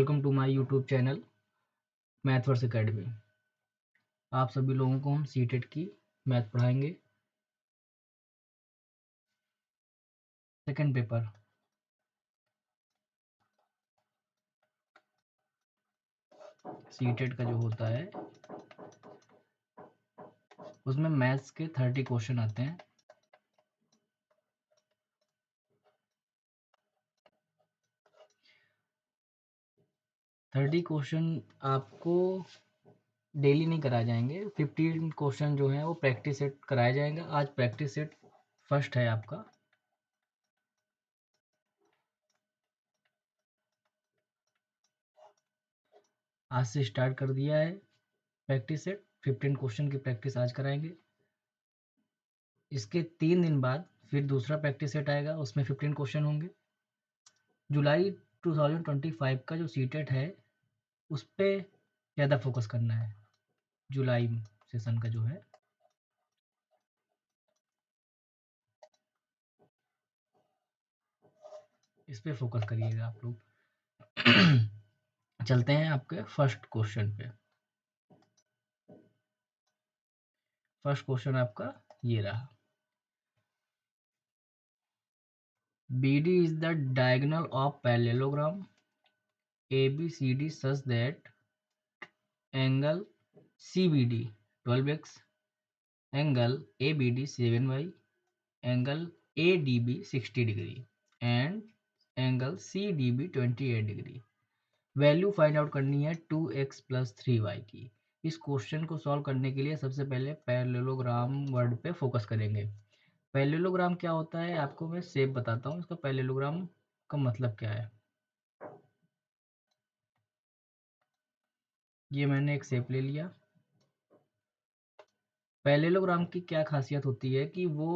Welcome to my YouTube channel Mathverse Academy. आप सभी लोगों को हम सीटेट की मैथ पढ़ाएंगे। सेकंड पेपर सीटेट का जो होता है उसमें मैथ्स के 30 क्वेश्चन आते हैं। थर्टी क्वेश्चन आपको डेली नहीं कराए जाएंगे। 15 क्वेश्चन जो है वो प्रैक्टिस सेट कराया जाएगा। आज प्रैक्टिस सेट फर्स्ट है आपका। आज से स्टार्ट कर दिया है प्रैक्टिस सेट। 15 क्वेश्चन की प्रैक्टिस आज कराएंगे। इसके 3 दिन बाद फिर दूसरा प्रैक्टिस सेट आएगा, उसमें 15 क्वेश्चन होंगे। जुलाई 2025 का जो सीटेट है उस पे ज़्यादा फोकस करना है। जुलाई सेशन का जो है इस पे फोकस करिएगा आप लोग। चलते हैं आपके फर्स्ट क्वेश्चन पे। फर्स्ट क्वेश्चन आपका ये रहा। BD is the diagonal of parallelogram ABCD such that angle CBD 12x, angle ABD 7y, angle ADB 60 degree and angle CDB 28 degree। Value find out करनी है 2x प्लस 3y की। इस question को solve करने के लिए सबसे पहले पैरेललोग्राम वर्ड पे फोकस करेंगे। पैरेललोग्राम क्या होता है आपको मैं शेप बताता हूँ। इसका पैरेललोग्राम का मतलब क्या है। ये मैंने एक शेप ले लिया। पैरेललोग्राम की क्या खासियत होती है कि वो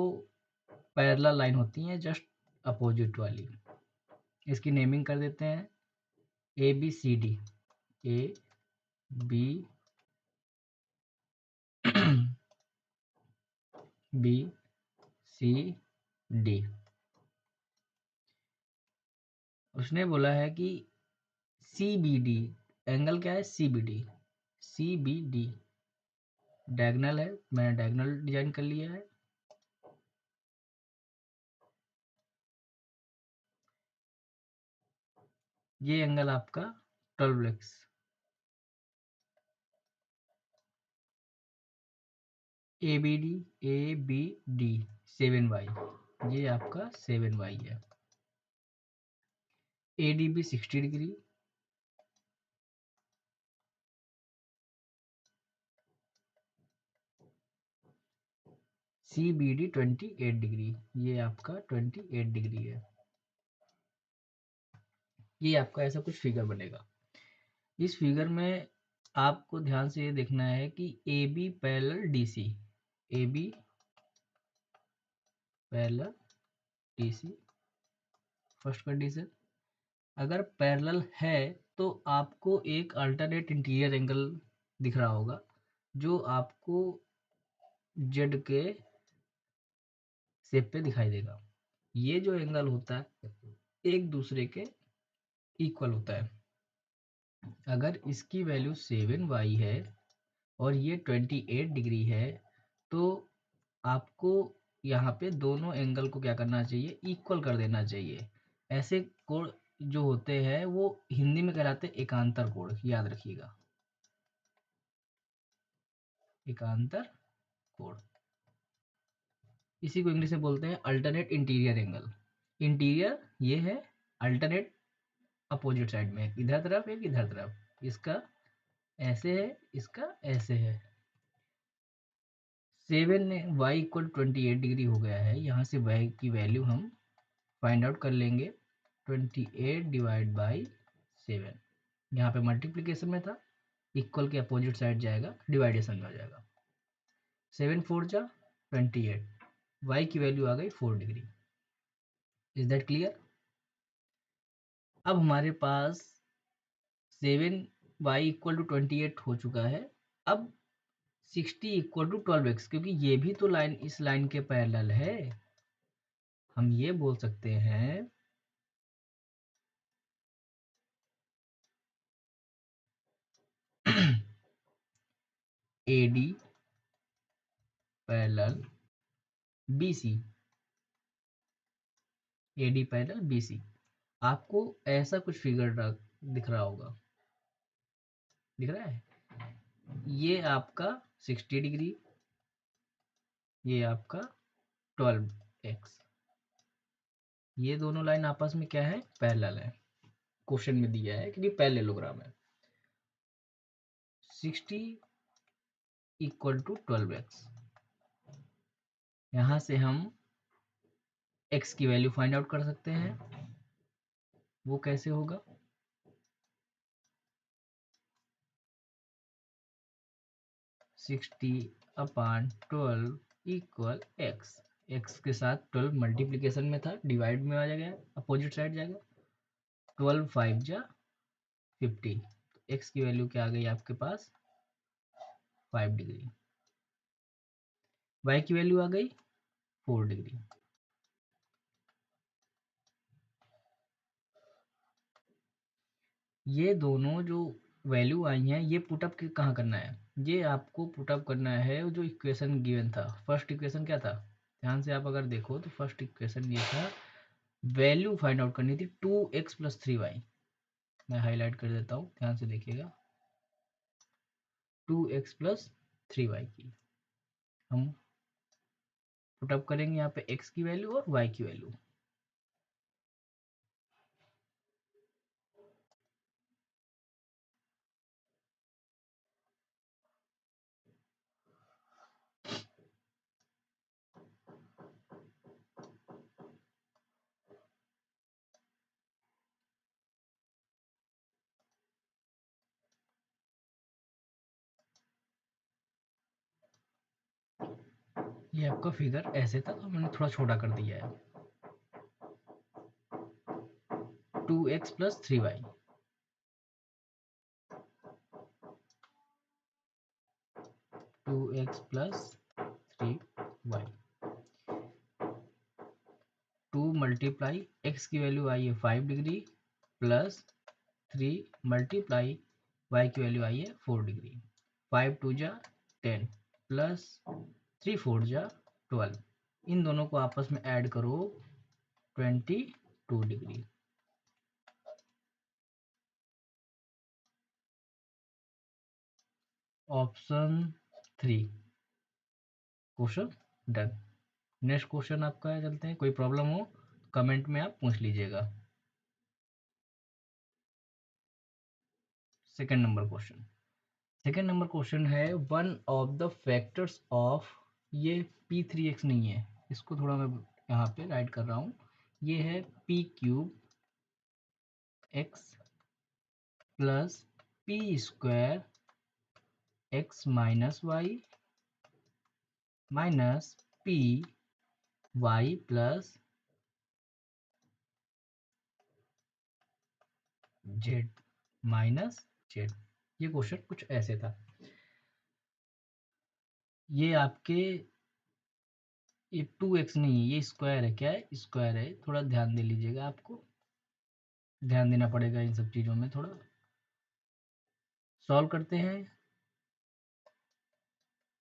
पैरेलल लाइन होती है, जस्ट अपोजिट वाली। इसकी नेमिंग कर देते हैं ABCD। A B B C D। उसने बोला है कि CBD एंगल क्या है, CBD। CBD डायगोनल है, मैंने डायगोनल डिजाइन कर लिया है। ये एंगल आपका 12x, ABD 7y, ये आपका 7y है। ADB 60 डिग्री, CBD 28 डिग्री, ये आपका 28 डिग्री है। ये आपका ऐसा कुछ फिगर बनेगा। इस फिगर में आपको ध्यान से ये देखना है कि AB parallel DC, AB parallel DC first condition. अगर पैरेलल है तो आपको एक अल्टरनेट इंटीरियर एंगल दिख रहा होगा जो आपको जेड के शेप पे दिखाई देगा। ये जो एंगल होता है एक दूसरे के इक्वल होता है। अगर इसकी वैल्यू 7y है और ये 28 डिग्री है तो आपको यहाँ पे दोनों एंगल को क्या करना चाहिए, इक्वल कर देना चाहिए। ऐसे कोण जो होते हैं वो हिंदी में कहलाते हैं एकांतर कोण, याद रखिएगा, एकांतर कोण। इसी को इंग्लिश में बोलते हैं अल्टरनेट इंटीरियर एंगल। इंटीरियर ये है, अल्टरनेट अपोजिट साइड में, एक इधर तरफ एक इधर तरफ। इसका ऐसे है, इसका ऐसे है। 7y इक्वल 28 डिग्री हो गया है। यहाँ से y की वैल्यू हम फाइंड आउट कर लेंगे। 28 डिवाइड बाई 7, यहाँ पे मल्टीप्लिकेशन में था, इक्वल के अपोजिट साइड जाएगा, डिवाइडेशन में हो जाएगा। 7 4 जा 28, y की वैल्यू आ गई 4 डिग्री। Is that clear. अब हमारे पास 7y इक्वल टू 28 हो चुका है। अब 60 इक्वल टू 12x, क्योंकि ये भी तो लाइन इस लाइन के पैरेलल है, हम ये बोल सकते हैं AD parallel BC, AD parallel BC। आपको ऐसा कुछ फिगर दिख रहा होगा, दिख रहा है? ये आपका 60 डिग्री, ये आपका 12x, ये दोनों लाइन आपस में क्या है? पैरेलल है। क्वेश्चन में दिया है कि पैरेललोग्राम है। 60 इक्वल टू 12x, यहाँ से हम x की वैल्यू फाइंड आउट कर सकते हैं। वो कैसे होगा? Sixty upon 12 equal x, x के साथ 12 मल्टीप्लीकेशन में था, डिवाइड में आ जाएगा, अपोजिट साइड जाएगा। 12 5 जा 50, एक्स की वैल्यू क्या आ गई आपके पास? 5 डिग्री। वाई की वैल्यू आ गई 4 डिग्री। ये दोनों जो वैल्यू आई हैं, ये पुटअप कहाँ करना है? ये आपको पुटअप करना है जो इक्वेशन गिवन था। फर्स्ट इक्वेशन क्या था? ध्यान से आप अगर देखो तो फर्स्ट इक्वेशन ये था, वैल्यू फाइंड आउट करनी थी 2x प्लस 3y। मैं हाईलाइट कर देता हूँ, ध्यान से देखिएगा। 2x प्लस 3y की हम पुटअप करेंगे यहाँ पे x की वैल्यू और y की वैल्यू। ये आपका फिगर ऐसे था, तो मैंने थोड़ा छोटा कर दिया है। 2x plus 3y, 2x plus 3y, 2 multiply x की वैल्यू आई है 5 डिग्री, प्लस 3 मल्टीप्लाई y की वैल्यू आई है 4 डिग्री। 5 2 जा 10, प्लस 3 4 जा 12। इन दोनों को आपस में ऐड करो 22 degree. Option 3 question done. Next question आपका है, चलते हैं। कोई प्रॉब्लम हो कमेंट में आप पूछ लीजिएगा। Second number question, second number question है, one of the factors of, ये p3x नहीं है, इसको थोड़ा मैं यहाँ पे राइट कर रहा हूँ। ये है p cube x plus p square x minus Y minus p y plus Z minus Z. ये क्वेश्चन कुछ ऐसे था। ये आपके, ये 2x नहीं है, ये स्क्वायर है। क्या है? स्क्वायर है। थोड़ा ध्यान दे लीजिएगा, आपको ध्यान देना पड़ेगा इन सब चीज़ों में थोड़ा। सॉल्व करते हैं।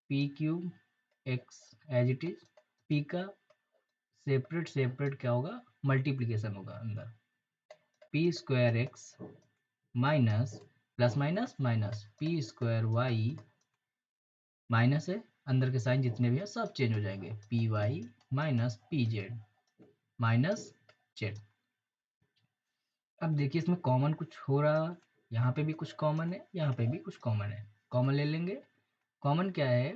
P cube X as it is, P का सेपरेट सेपरेट क्या होगा? मल्टीप्लीकेशन होगा अंदर। P square x minus plus minus minus P square Y, minus है, अंदर के साइन जितने भी हैं सब चेंज हो जाएंगे। P Y minus P Z minus Z. अब देखिए इसमें कॉमन कुछ हो रहा, यहाँ पे भी कुछ कॉमन है, यहाँ पे भी कुछ कॉमन है। कॉमन ले लेंगे। कॉमन क्या है?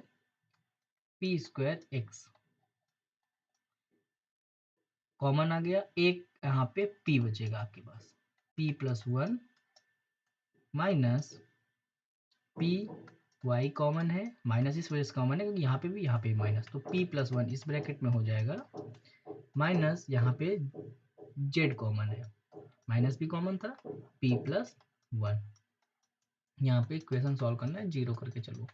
पी स्क्वायर एक्स कॉमन आ गया। एक यहाँ पे p बचेगा आपके पास, p plus 1 minus P Y common है, माइनस इस वजह से कॉमन है क्योंकि यहाँ पे भी माइनस, तो p प्लस 1 इस ब्रैकेट में हो जाएगा, माइनस यहाँ पे z कॉमन है, माइनस भी कॉमन था, p प्लस 1। यहाँ पे इक्वेशन सॉल्व करना है, जीरो करके चलो।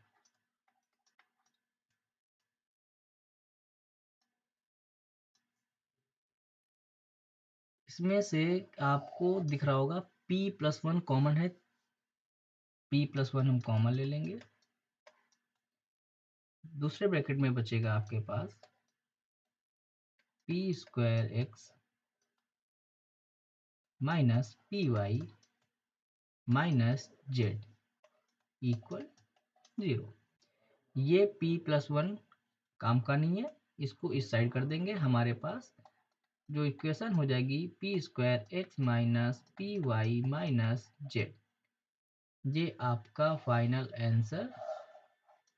इसमें से आपको दिख रहा होगा p प्लस 1 कॉमन है, p प्लस 1 हम कॉमन ले लेंगे। दूसरे ब्रैकेट में बचेगा आपके पास p square x minus P Y minus z equal 0। ये p+1 काम का नहीं है, इसको इस साइड कर देंगे। हमारे पास जो इक्वेशन हो जाएगी P square x minus P Y minus Z, ये आपका फाइनल आंसर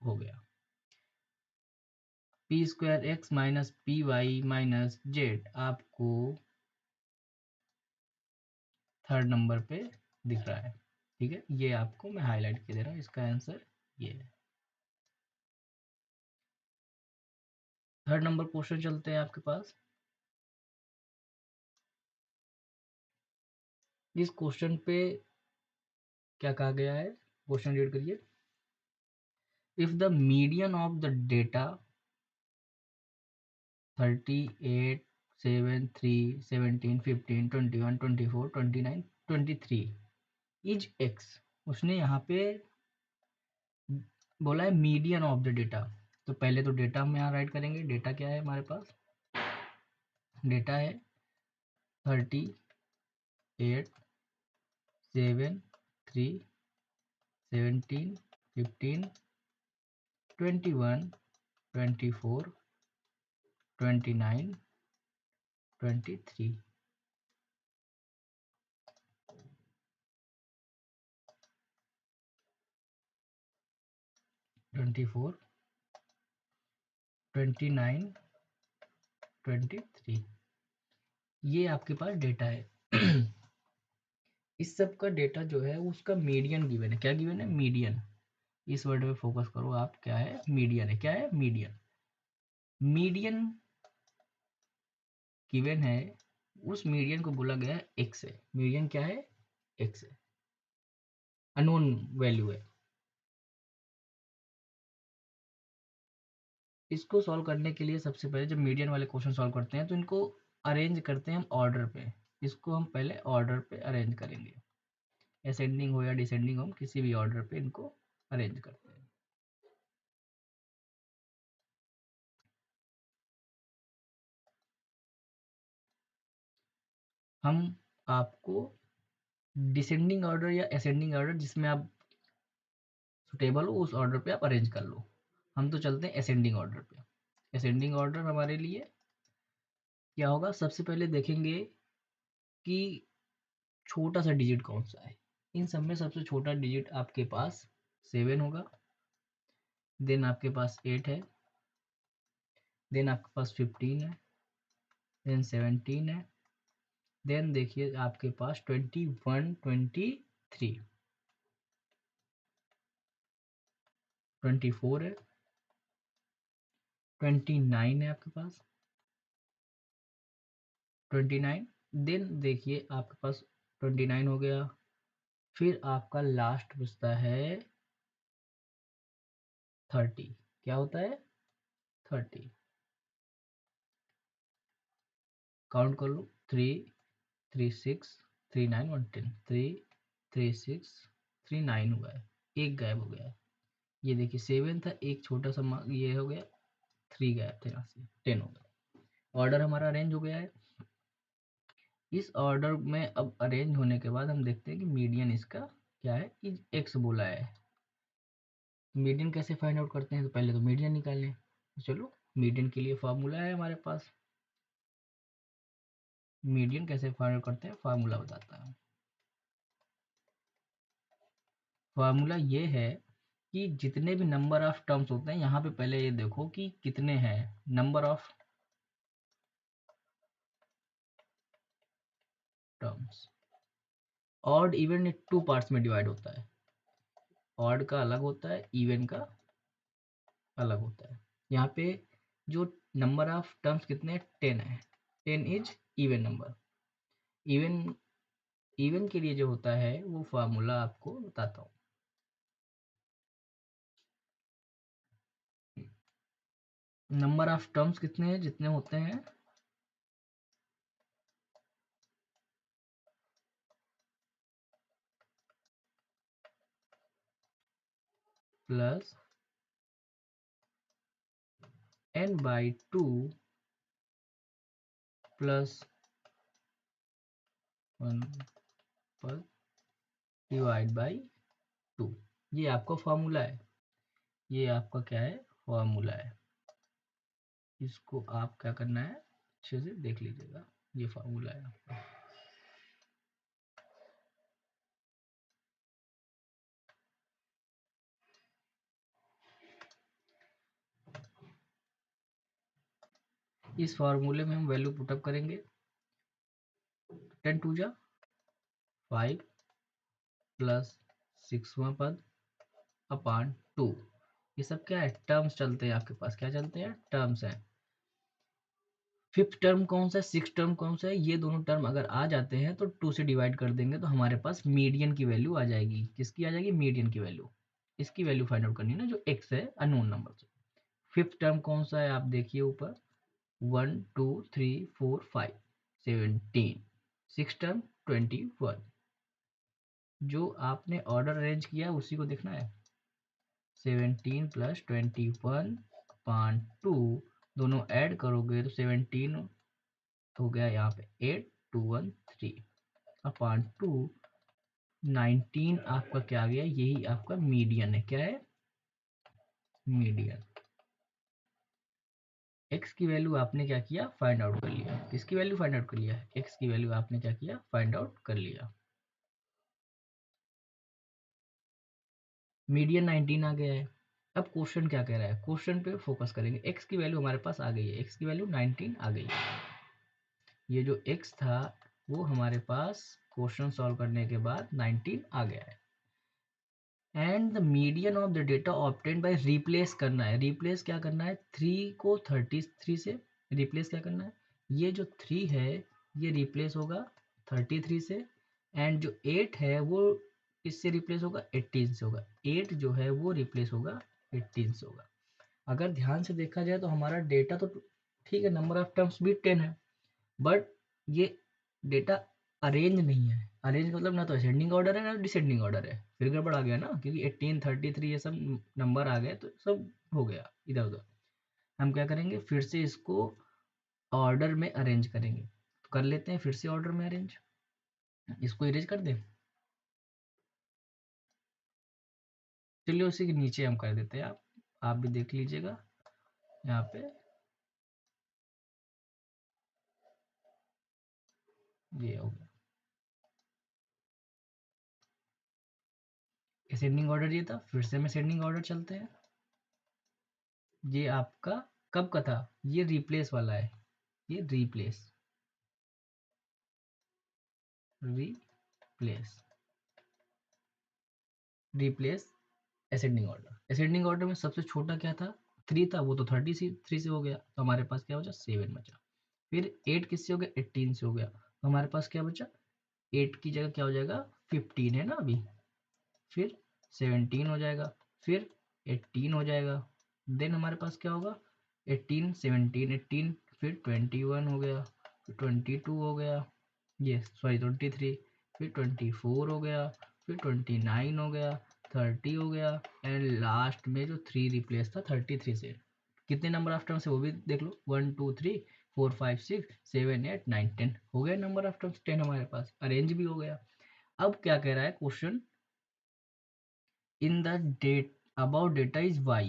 हो गया। P square x minus P Y minus Z आपको थर्ड नंबर पे दिख रहा है। ठीक है, ये आपको मैं हाईलाइट कर दे रहा हूँ, इसका आंसर ये है। थर्ड नंबर क्वेश्चन चलते हैं आपके पास। इस क्वेश्चन पे क्या कहा गया है, क्वेश्चन रीड करिए। If the median of the data 38 7 3 17 15 21 24 29 23 is x, उसने यहाँ पे बोला है मीडियन ऑफ द डेटा। तो पहले तो डेटा हम यहाँ राइट करेंगे। डेटा क्या है हमारे पास, डेटा है 38 7 3 17 15 21 24 29 23। 24 29 23 ये आपके पास डेटा है। इस सब का डेटा जो है उसका मीडियन गिवन है। क्या गिवन है, मीडियन। इस वर्ड पे फोकस करो आप, क्या है, मीडियन है। क्या है, मीडियन। मीडियन गिवन है, उस मीडियन को बोला गया है एक्स है। मीडियन क्या है, एक्स है, अननोन वैल्यू है। इसको सॉल्व करने के लिए सबसे पहले जब मीडियन वाले क्वेश्चन सॉल्व करते हैं तो इनको अरेंज करते हैं हम ऑर्डर पे। इसको हम पहले ऑर्डर पे अरेंज करेंगे, असेंडिंग हो या डिसेंडिंग हो, हम किसी भी ऑर्डर पे इनको अरेंज करते हैं। हम आपको डिसेंडिंग ऑर्डर या असेंडिंग ऑर्डर जिसमें आप सुटेबल हो उस ऑर्डर पे आप अरेंज कर लो। हम तो चलते हैं असेंडिंग ऑर्डर पे। असेंडिंग ऑर्डर हमारे लिए क्या होगा, सबसे पहले देखेंगे कि छोटा सा डिजिट कौन सा है। इन सब में सबसे छोटा डिजिट आपके पास 7 होगा, देन आपके पास 8 है, देन आपके पास 15 है, देन 17 है, देन देखिए आपके पास 21 23 24 है, 29 है आपके पास, 29, देन देखिए आपके पास 29 हो गया। फिर आपका लास्ट बचता है 30। क्या होता है, 30। काउंट कर लो, 3 3 6 3 9 1 10, 3 3 6 3 9 हुआ है, एक गायब हो गया है। ये देखिए 7 था, एक छोटा सा ये हो गया, 3 गायब थे, यहाँ से 10 हो गया। ऑर्डर हमारा अरेंज हो गया है। इस ऑर्डर में अब अरेंज होने के बाद हम देखते हैं कि मीडियन इसका क्या है, इज एक्स बोला है। मीडियन कैसे फाइंड आउट करते हैं, तो पहले तो मीडियन निकालें। तो चलो, मीडियन के लिए फार्मूला है हमारे पास। मीडियन कैसे फाइंड आउट करते हैं, फार्मूला बताता हूँ। फार्मूला ये है कि जितने भी नंबर ऑफ टर्म्स होते हैं, यहाँ पे पहले ये देखो कि कितने हैं number of terms. Odd even two parts में डिवाइड होता है। ऑड का अलग होता है, इवन का अलग होता है। यहाँ पे जो नंबर ऑफ टर्म्स कितने हैं, 10 है। 10 is even number. Even even के लिए जो होता है वो फार्मूला आपको बताता हूँ। नंबर ऑफ टर्म्स कितने हैं, जितने होते हैं प्लस n by 2 प्लस 1 पर डिवाइड बाई 2। ये आपका फॉर्मूला है, ये आपका क्या है, फॉर्मूला है। इसको आप क्या करना है, अच्छे से देख लीजिएगा, ये फॉर्मूला है आपका। इस फॉर्मूले में हम वैल्यू पुटअप करेंगे, 10 टू जा 5 प्लस 6वां पद अपान 2। ये सब क्या है, टर्म्स चलते हैं आपके पास, क्या चलते हैं, टर्म्स हैं। फिफ्थ टर्म कौन सा है, सिक्स टर्म कौन सा है, ये दोनों टर्म अगर आ जाते हैं तो 2 से डिवाइड कर देंगे तो हमारे पास मीडियन की वैल्यू आ जाएगी। किसकी आ जाएगी, मीडियन की वैल्यू। इसकी वैल्यू फाइंड आउट करनी है ना, जो एक्स है अननोन नंबर से। फिफ्थ टर्म कौन सा है, आप देखिए ऊपर, 1 2 3 4 5 17। Six term 21। जो आपने ऑर्डर अरेंज किया उसी को देखना है। 17 प्लस 21 अपान 2, दोनों ऐड करोगे तो 17 हो गया यहाँ पे 8 2 1 3 अपान 2। 19 आपका क्या आ गया, यही आपका मीडियन है। क्या है, मीडियन। एक्स की वैल्यू आपने क्या किया, फाइंड आउट कर लिया। किसकी वैल्यू फाइंड आउट कर लिया, एक्स की वैल्यू आपने क्या किया, फाइंड आउट कर लिया। मीडियन 19 आ गया है। अब क्वेश्चन क्या कह रहा है, क्वेश्चन पे फोकस करेंगे। एक्स की वैल्यू हमारे पास आ गई है, एक्स की वैल्यू 19 आ गई है। ये जो एक्स था वो हमारे पास क्वेश्चन सॉल्व करने के बाद 19 आ गया है। And the median of the data obtained by replace करना है। रिप्लेस क्या करना है, 3 को 33 से रिप्लेस क्या करना है, ये जो 3 है ये रिप्लेस होगा 33 से, एंड जो 8 है वो इससे रिप्लेस होगा 18 से होगा। 8 जो है वो रिप्लेस होगा 18 से होगा। अगर ध्यान से देखा जाए तो हमारा डेटा तो ठीक है, नंबर ऑफ टर्म्स भी 10 है, बट ये डेटा अरेंज नहीं है। अरेंज मतलब ना तो असेंडिंग ऑर्डर है ना डिसेंडिंग ऑर्डर है, फिर गड़बड़ आ गया ना, क्योंकि 18 33 ये सब नंबर आ गए तो सब हो गया इधर उधर। हम क्या करेंगे, फिर से इसको ऑर्डर में अरेंज करेंगे। तो कर लेते हैं फिर से ऑर्डर में अरेंज, इसको इरेज कर दें। चलिए उसी के नीचे हम कर देते हैं, आप भी देख लीजिएगा यहाँ पे, ये हो गया। असेंडिंग ऑर्डर ये था, फिर से हम असेंडिंग ऑर्डर चलते हैं। ये आपका कब का था, ये रिप्लेस वाला है, ये replace replace replace ascending order. Ascending order में सबसे छोटा क्या था, 3 था, वो तो 33 से हो गया, तो हमारे पास क्या बचा, 7 बचा। फिर 8 किससे हो गया, 18 से हो गया, तो हमारे पास क्या बचा, 8 की जगह क्या हो जाएगा, 15 है ना अभी, फिर 17 हो जाएगा, फिर 18 हो जाएगा। देन हमारे पास क्या होगा, 18 17 18, फिर 21 हो गया, फिर 22 हो गया, ये सॉरी 23, फिर 24 हो गया, फिर 29 हो गया, 30 हो गया, एंड लास्ट में जो 3 रिप्लेस था 33 से। कितने नंबर ऑफ टर्म्स है वो भी देख लो, 1 2 3 4 5 6 7 8 9 10 हो गए नंबर ऑफ टर्म्स, 10 हमारे पास अरेंज भी हो गया। अब क्या कह रहा है question, in the date about data is y,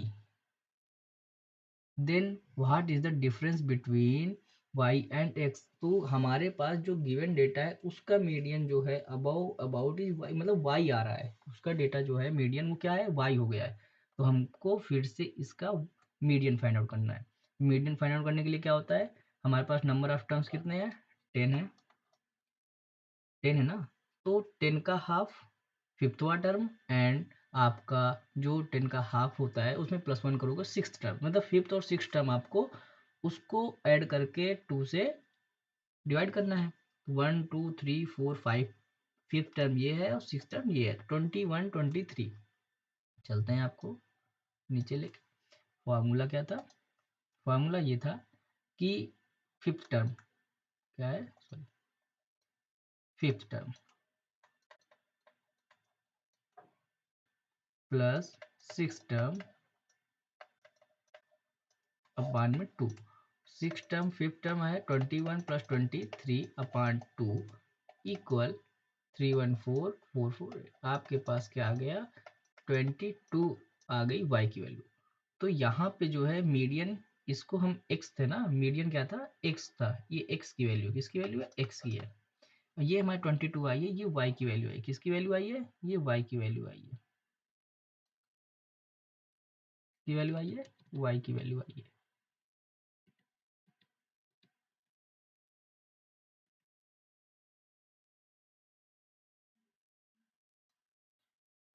then what is the difference between y and x। तो हमारे पास जो गिवन डेटा है उसका मीडियन जो है अबाउट इज y, मतलब y आ रहा है, उसका डेटा जो है मीडियन वो क्या है, y हो गया है। तो हमको फिर से इसका मीडियन फाइंड आउट करना है। मीडियन फाइंड आउट करने के लिए क्या होता है, हमारे पास नंबर ऑफ टर्म्स कितने हैं, 10 है, 10 है ना, तो 10 का हाफ फिफ्थवा टर्म, एंड आपका जो 10 का हाफ होता है उसमें +1 करोगे सिक्स टर्म, मतलब फिफ्थ और सिक्स टर्म आपको उसको ऐड करके 2 से डिवाइड करना है। 1 2 3 4 5, फिफ्थ टर्म ये है और सिक्स टर्म ये है, 21 23। चलते हैं आपको नीचे लेके, फॉर्मूला क्या था, फॉर्मूला ये था कि फिफ्थ टर्म क्या है, sorry fifth term plus six term upon में 2। 6 टर्म 5th टर्म है 21 + 23 अपान 2 इक्वल 31444। आपके पास क्या आ गया, 22 आ गई y की वैल्यू। तो यहाँ पे जो है मीडियन, इसको हम x थे ना, मीडियन क्या था, x था, ये x की वैल्यू, किसकी वैल्यू है, x की है। ये हमारे 22 आई है, ये y की वैल्यू है, किसकी वैल्यू आई है, ये y की वैल्यू आई है, की वैल्यू आई है, y की वैल्यू आई है।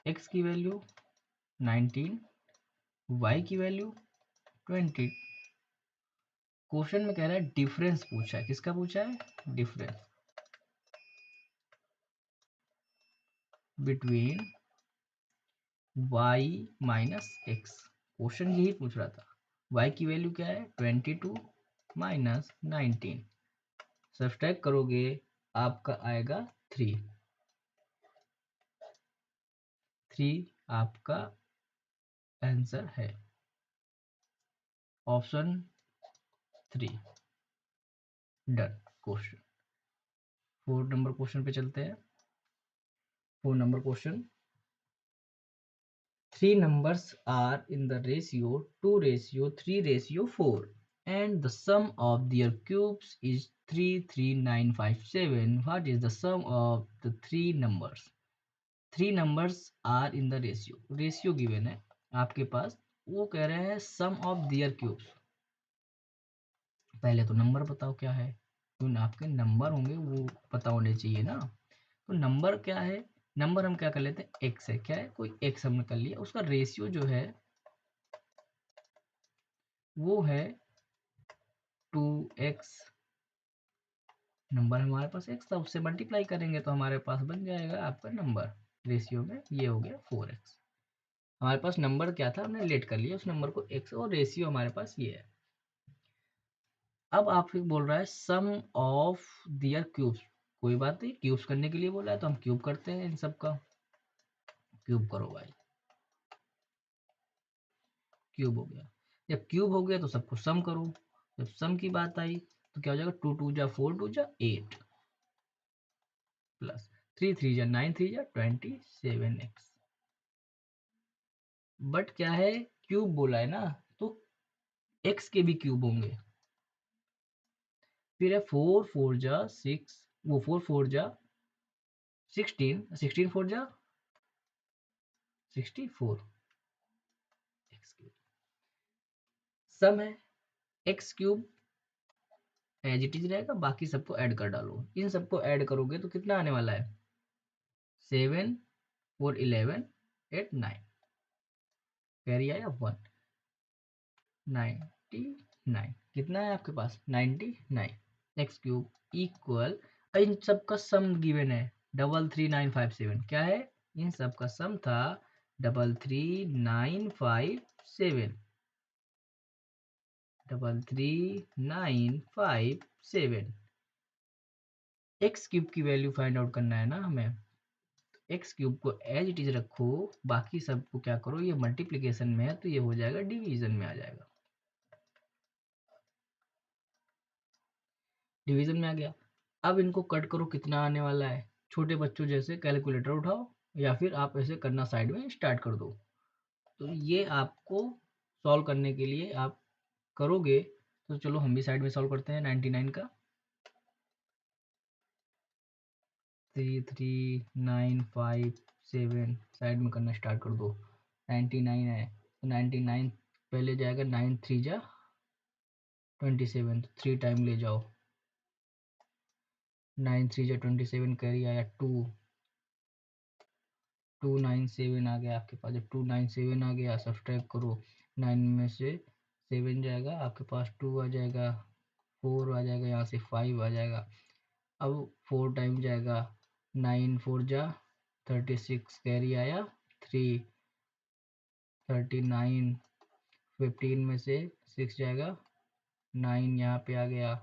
x की वैल्यू 19, y की वैल्यू 20। क्वेश्चन में कह रहा है डिफरेंस पूछा है, किसका पूछा है, difference between y minus x। Question यही पूछ रहा था। y की वैल्यू क्या है, 22 माइनस 19, सब्सट्रैक्ट करोगे आपका आएगा 3। 3 आपका आंसर है, option 3। Done. Question 4 number question पे चलते हैं। 4 number question. 3 numbers are in the ratio 2:3:4 and the sum of their cubes is 33957. What is the sum of the 3 numbers? 3 numbers are in the ratio. Ratio given है आपके पास, वो कह रहे हैं sum of their cubes। पहले तो number बताओ क्या है, तो आपके नंबर होंगे वो पता होने चाहिए ना। तो नंबर क्या है, नंबर हम क्या कर लेते हैं, एक्स है, क्या है, कोई एक्स हमने कर लिया, उसका रेशियो जो है वो है 2x। नंबर हमारे पास एक्स था, उससे मल्टीप्लाई करेंगे तो हमारे पास बन जाएगा आपका नंबर, रेशियो में ये हो गया 4x। हमारे पास नंबर क्या था, हमने लेट कर लिया उस नंबर को x, और रेशियो हमारे पास ये है। अब आपसे बोल रहा है सम ऑफ दियर क्यूब्स, कोई बात नहीं, क्यूब्स करने के लिए बोला है तो हम क्यूब करते हैं, इन सब का क्यूब करो भाई, क्यूब हो गया। जब क्यूब हो गया तो सबको सम करो, जब सम की बात आई तो क्या हो जाएगा, 2 2 जा 4 2 जा 8 प्लस 3 3 जा 9 3 जा 27x। बट क्या है, क्यूब बोला है ना, तो x के भी क्यूब होंगे। फिर है 4 4 जा 6, वो 4 4 जा 16, 16 4 जा 64 x क्यूब। सम है x cube as it is रहेगा, बाकी सबको ऐड कर डालो, इन सबको ऐड करोगे तो कितना आने वाला है, 7 4 11 8 9, कैरी आया 1 99। कितना है आपके पास, 99 एक्स क्यूब इक्वल, इन सब का सम गिवन है 33957। क्या है, इन सब का सम था 33957, 33957। एक्स क्यूब की वैल्यू फाइंड आउट करना है ना हमें, एक्स क्यूब को एज इट इज रखो, बाकी सबको क्या करो, ये मल्टीप्लीकेशन में है तो ये हो जाएगा डिवीजन में आ जाएगा, डिवीजन में आ गया। अब इनको कट करो, कितना आने वाला है, छोटे बच्चों जैसे कैलकुलेटर उठाओ या फिर आप ऐसे करना साइड में स्टार्ट कर दो। तो ये आपको सॉल्व करने के लिए आप करोगे, तो चलो हम भी साइड में सॉल्व करते हैं। 99 का 33957 साइड में करना स्टार्ट कर दो। 99 है तो 99 पहले जाएगा, 9 3 जा 27, तो 3 टाइम ले जाओ, 9 3 जा 27, कैरी आया 2 297 आ गया आपके पास। जब 297 आ गया, सब्सट्रैक्ट करो, 9 में से 7 जाएगा आपके पास, 2 आ जाएगा, 4 आ जाएगा, यहाँ से 5 आ जाएगा। अब 4 टाइम जाएगा, 9 4 जा 36, कैरी आया 3 39, 15 में से 6 जाएगा, 9 यहाँ पे आ गया,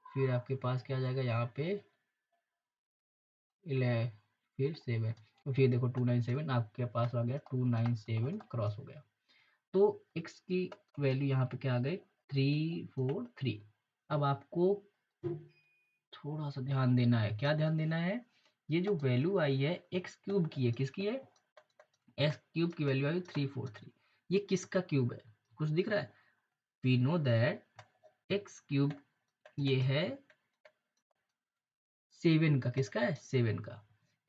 फिर आपके पास क्या आ जाएगा यहाँ पे 11, फिर 7, तो फिर देखो 297 आपके पास आ गया, 297 क्रॉस हो गया। तो x की वैल्यू यहाँ पे क्या आ गई, 343। अब आपको थोड़ा सा ध्यान देना है। क्या ध्यान देना है? ये जो वैल्यू आई है एक्स क्यूब की है, किसकी है? एक्स क्यूब की वैल्यू आई 343। ये किसका क्यूब है? कुछ दिख रहा है? We know that X cube ये है 7 का। किसका है? 7 का।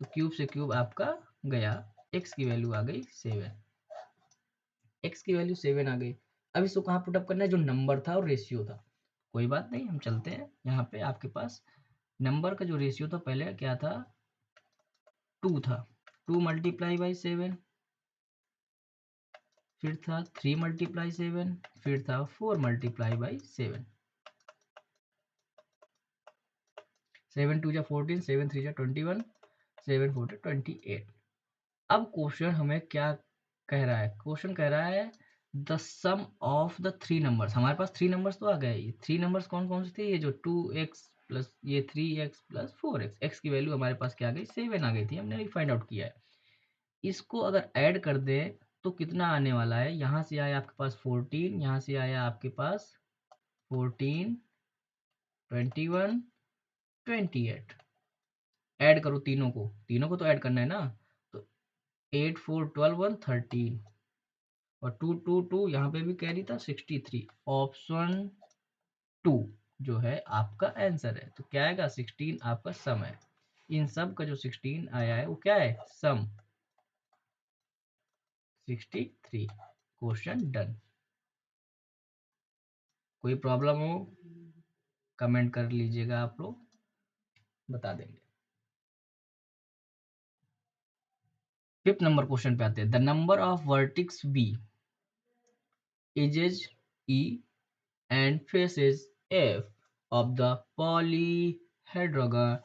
तो क्यूब से क्यूब आपका गया, एक्स की वैल्यू आ गई 7। एक्स की वैल्यू 7 आ गई। अब इसको कहाँ पुटअप करना है? जो नंबर था और रेशियो था। कोई बात नहीं, हम चलते हैं यहाँ पे। आपके पास नंबर का जो रेशियो था पहले क्या था? 2 था। 2 मल्टीप्लाई बाई 7, फिर था 3 मल्टीप्लाई 7, फिर था 4 मल्टीप्लाई बाई 7। 7 2 जा 14, 7 3 जा 21, 7 4 जा 28। अब क्वेश्चन हमें क्या कह रहा है? क्वेश्चन कह रहा है the sum of the three numbers. हमारे पास थ्री नंबर्स तो आ गए। ये थ्री नंबर्स कौन कौन से थे? ये जो 2x प्लस ये 3x प्लस 4x। x की वैल्यू हमारे पास क्या आ गई? 7 आ गई थी, हमने अभी फाइंड आउट किया है। इसको अगर ऐड कर दें तो कितना आने वाला है? यहाँ से आया आपके पास 14, यहाँ से आया आपके पास 14, 21, 28। ऐड करो तीनों को, तीनों को तो ऐड करना है ना। तो 8 4 12 1 13 और 2 2 2 यहाँ पे भी कैरी था 63। ऑप्शन 2 जो है आपका आंसर है। तो क्या आएगा? 16 आपका सम है। इन सब का जो 16 आया है वो क्या है? सम। 63। Question done. कोई प्रॉब्लम हो कमेंट कर लीजिएगा, आप लोग बता देंगे। फिफ्थ नंबर क्वेश्चन पे आते हैं। The number of vertices B, edges E and faces F of the polyhedron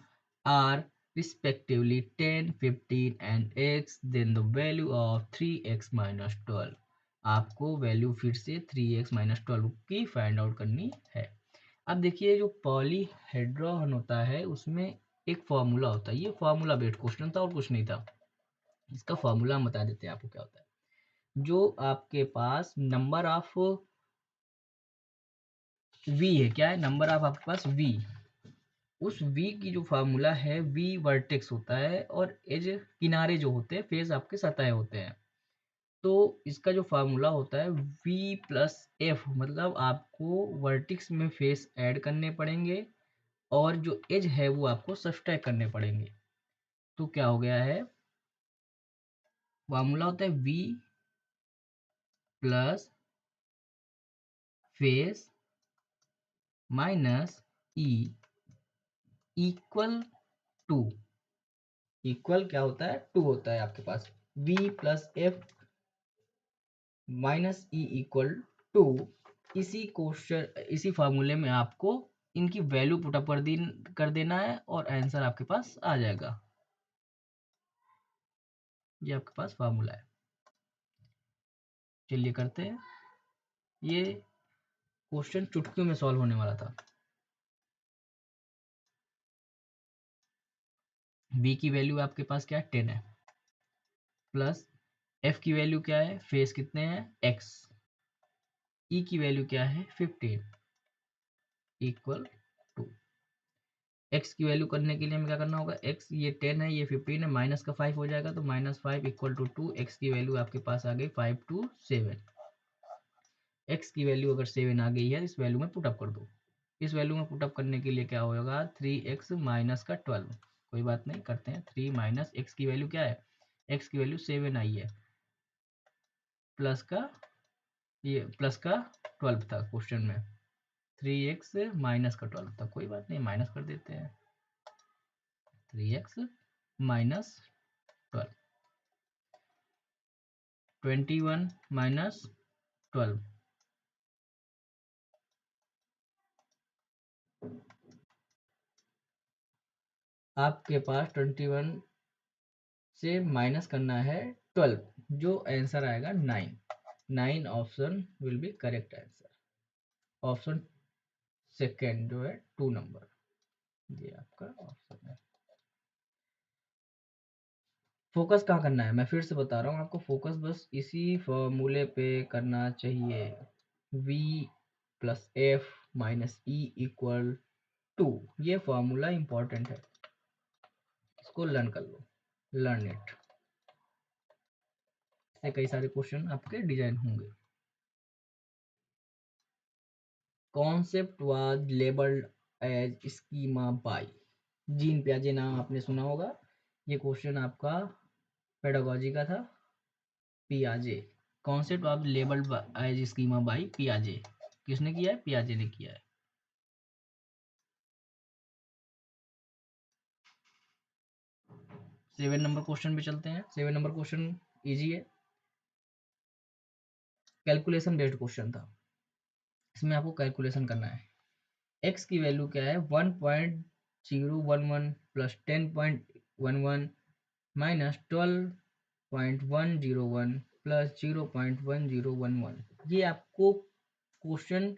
are respectively 10, 15 and x, then the value of 3x minus 12। आपको वैल्यू फिर से 3x minus 12 की फाइंड आउट करनी है। अब देखिए जो पॉलीहेड्रॉन होता है उसमें एक फॉर्मूला होता है। ये फॉर्मूला बेस्ड क्वेश्चन था और कुछ नहीं था। इसका फॉर्मूला हम बता देते हैं आपको क्या होता है। जो आपके पास नंबर ऑफ v है, क्या है? नंबर ऑफ आपके पास v, उस v की जो फार्मूला है, v वर्टेक्स होता है और एज किनारे जो होते हैं, फेस आपके सतह होते हैं। तो इसका जो फार्मूला होता है v प्लस एफ, मतलब आपको वर्टिक्स में फेस ऐड करने पड़ेंगे और जो एज है वो आपको सब्सट्रैक्ट करने पड़ेंगे। तो क्या हो गया है? फार्मूला होता है v plus face minus E equal to, equal क्या होता है? 2 होता है आपके पास। v plus F minus E equal to. इसी क्वेश्चन इसी फार्मूले में आपको इनकी वैल्यू पुटअप कर देना है और आंसर आपके पास आ जाएगा। ये आपके पास फार्मूला है। चलिए करते हैं। ये क्वेश्चन चुटकियों में सॉल्व होने वाला था। v की वैल्यू आपके पास क्या है? 10 है। प्लस f की वैल्यू क्या है? फेस कितने हैं? x। e की वैल्यू क्या है? 15 इक्वल टू। x की वैल्यू करने के लिए हमें क्या करना होगा? x ये 10 है, ये 15 है, माइनस का 5 हो जाएगा तो -5 इक्वल टू 2। x की वैल्यू आपके पास आ गई 5 2 7। x की वैल्यू अगर 7 आ गई है इस वैल्यू में पुटअप कर दो। इस वैल्यू में पुटअप करने के लिए क्या होगा? 3x माइनस का 12। कोई बात नहीं, करते हैं। 3 माइनस x की वैल्यू क्या है? x की वैल्यू 7 आई है, प्लस का ये प्लस का 12 था क्वेश्चन में। 3x माइनस का 12 था। कोई बात नहीं, माइनस कर देते हैं। 3x माइनस 12, 21 माइनस 12, आपके पास 21 से माइनस करना है 12, जो आंसर आएगा 9। 9 option will be correct answer. Option second जो है 2 नंबर, ये आपका ऑप्शन है। फोकस कहाँ करना है? मैं फिर से बता रहा हूँ आपको, फोकस बस इसी फॉर्मूले पे करना चाहिए। v plus F minus E equal to, ये फॉर्मूला इंपॉर्टेंट है, इसको लर्न कर लो, लर्न इट। इससे कई सारे क्वेश्चन आपके डिजाइन होंगे। Concept was labelled as schema by Jean पियाजे, नाम आपने सुना होगा, ये क्वेश्चन आपका पेडागोजी का था। पियाजे, concept of labelled as schema bye पियाजे, किसने किया है? पियाजे ने किया है। 7 नंबर क्वेश्चन पे चलते हैं। 7 नंबर क्वेश्चन इजी है, कैलकुलेशन बेस्ड क्वेश्चन था। इसमें आपको कैलकुलेशन करना है। एक्स की वैल्यू क्या है? 1.011 प्लस 10.11 माइनस 12.101 प्लस 0.1011। ये आपको क्वेश्चन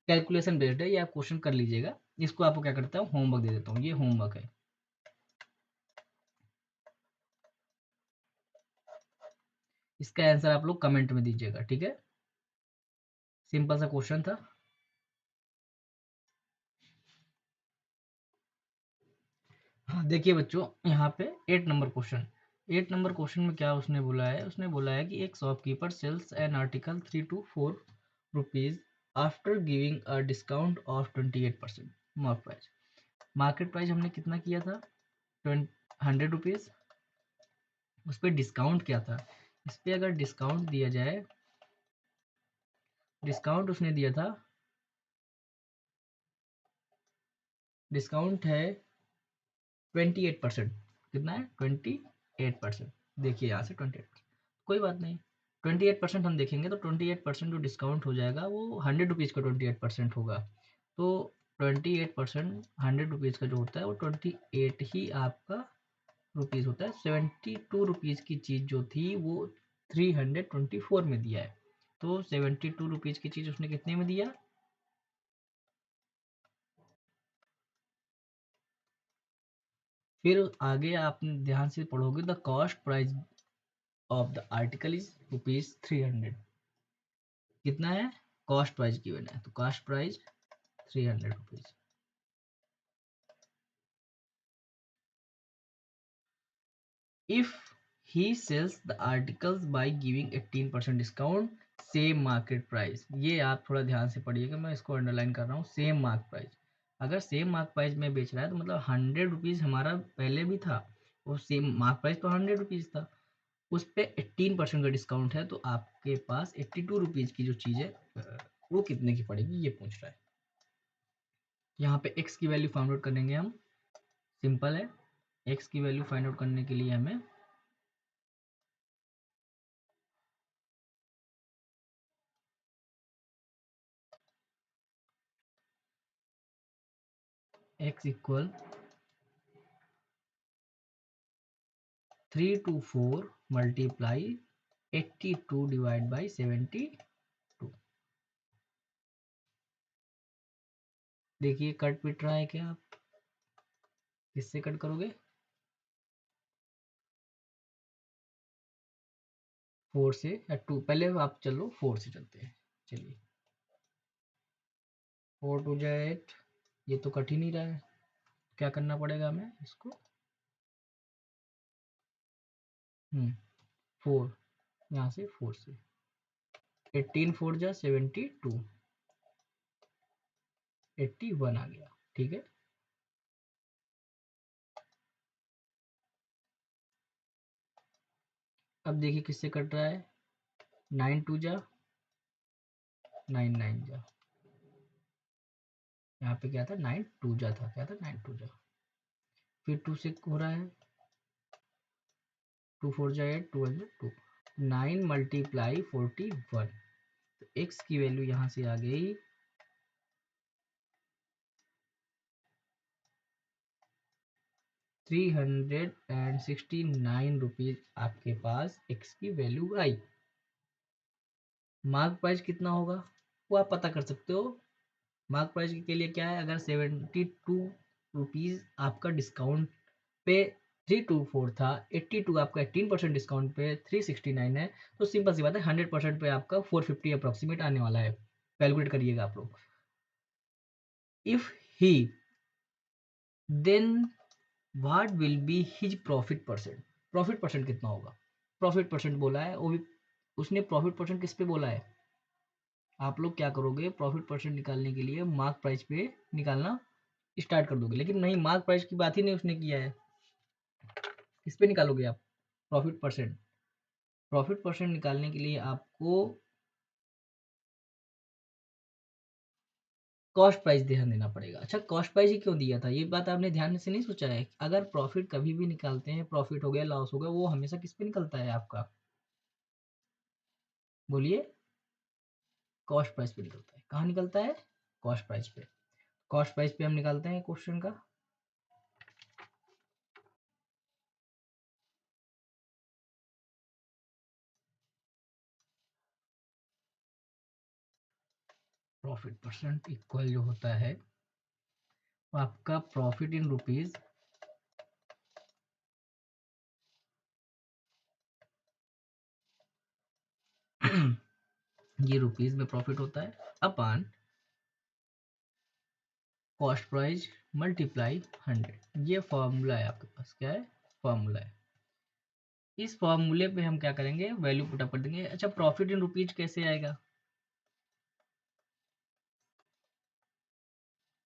कैलकुलेशन बेस्ड है, ये आप क्वेश्चन कर लीजिएगा। इसको आपको क्या करता हूँ, होमवर्क दे देता हूँ, ये होमवर्क है। इसका आंसर आप लोग कमेंट में दीजिएगा, ठीक है। सिंपल सा क्वेश्चन था। हाँ देखिए बच्चों, यहाँ पे 8 नंबर क्वेश्चन, 8 नंबर क्वेश्चन में क्या उसने बोला है? उसने बोला है कि एक shopkeeper sells an article 3 to 4 rupees after giving a discount of 28% mark price. Market price हमने कितना किया था? 100 रुपीज। उस पर डिस्काउंट क्या था? इस पर अगर डिस्काउंट दिया जाए, डिस्काउंट उसने दिया था, डिस्काउंट है 28%। कितना है? 28%। देखिए यहाँ से 28%, कोई बात नहीं, 28% हम देखेंगे तो 28% जो डिस्काउंट हो जाएगा वो 100 रुपीज़ का 28% होगा। तो 28% 100 रुपीज़ का जो होता है वो 28 ही आपका रुपीज़ होता है। 72 रुपीज़ की चीज़ जो थी वो 324 में दिया है। तो 72 रुपीज़ की चीज़ उसने कितने में दिया? फिर आगे आप ध्यान से पढ़ोगे, the cost price of the article is ₹300। कितना है? कॉस्ट प्राइस गिवन है, तो cost price 300 rupees. If he sells the articles by giving 18% discount same market price, ये आप थोड़ा ध्यान से पढ़िएगा, मैं इसको अंडरलाइन कर रहा हूँ। सेम मार्क प्राइस, अगर सेम मार्क प्राइस में बेच रहा है तो मतलब 100 रुपीज़ हमारा पहले भी था, वो सेम मार्क प्राइस तो 100 रुपीज़ था, उस पर 18% का डिस्काउंट है, तो आपके पास 82 रुपीज़ की जो चीज़ है वो कितने की पड़ेगी, ये पूछ रहा है। यहाँ पे x की वैल्यू फाइंड आउट करेंगे हम, सिंपल है। x की वैल्यू फाइंड आउट करने के लिए हमें x equal 3 to 4 multiply 82 divide by 72। देखिए कट पिट रहा है क्या? आप किससे कट करोगे? 4 से या 2? पहले आप चलो 4 से चलते हैं, चलिए। 4 टू जा 8, ये तो कट ही नहीं रहा है, क्या करना पड़ेगा हमें इसको? 4, यहाँ से 4 से 18 4 जा 72, 81 आ गया, ठीक है। अब देखिए किससे कट रहा है? 9 2 जा 9 9 जा, यहाँ पे क्या था? 9 2 जा था, क्या था? 9 2 जा, फिर 2 से हो रहा है, 2 4 जा 8, 2 जा 2, 9 मल्टीप्लाई 41। तो x की वैल्यू यहाँ से आ गई 369 रुपीज, आपके पास x की वैल्यू आई। मार्क प्राइस कितना होगा वो आप पता कर सकते हो। मार्क प्राइस के लिए क्या है, अगर 72 रुपीज आपका डिस्काउंट पे 324 था, 82 आपका 18% डिस्काउंट पे 369 है, तो सिंपल सी बात है 100% पे आपका 450 अप्रोक्सीमेट आने वाला है। कैलकुलेट करिएगा आप लोग। If he, then what will be his profit percent. Profit percent कितना होगा? प्रॉफिट परसेंट बोला है, वो भी उसने प्रॉफिट परसेंट किस पे बोला है? आप लोग क्या करोगे, प्रॉफिट परसेंट निकालने के लिए मार्क प्राइस पे निकालना स्टार्ट कर दोगे, लेकिन नहीं, मार्क प्राइस की बात ही नहीं उसने किया है। किस पे निकालोगे आप? Profit percent. प्रॉफिट परसेंट निकालने के लिए आपको कॉस्ट प्राइस ध्यान देना पड़ेगा। अच्छा, कॉस्ट प्राइस ही क्यों दिया था, ये बात आपने ध्यान से नहीं सोचा है? अगर प्रॉफिट कभी भी निकालते हैं, प्रॉफिट हो गया, लॉस हो गया, वो हमेशा किस पे निकलता है आपका? बोलिए। कॉस्ट प्राइस पे निकलता है। कहाँ निकलता है? कॉस्ट प्राइस पे। कॉस्ट प्राइस पे हम निकालते हैं क्वेश्चन का। प्रॉफिट परसेंट इक्वल जो होता है आपका प्रॉफिट इन रुपीज ये रुपीज में प्रॉफिट होता है, अपान कॉस्ट प्राइस मल्टीप्लाई 100। ये फॉर्मूला है आपके पास। क्या है? फॉर्मूला है। इस फॉर्मूले पे हम क्या करेंगे, वैल्यू पुटअप कर देंगे। अच्छा, प्रॉफिट इन रुपीज कैसे आएगा?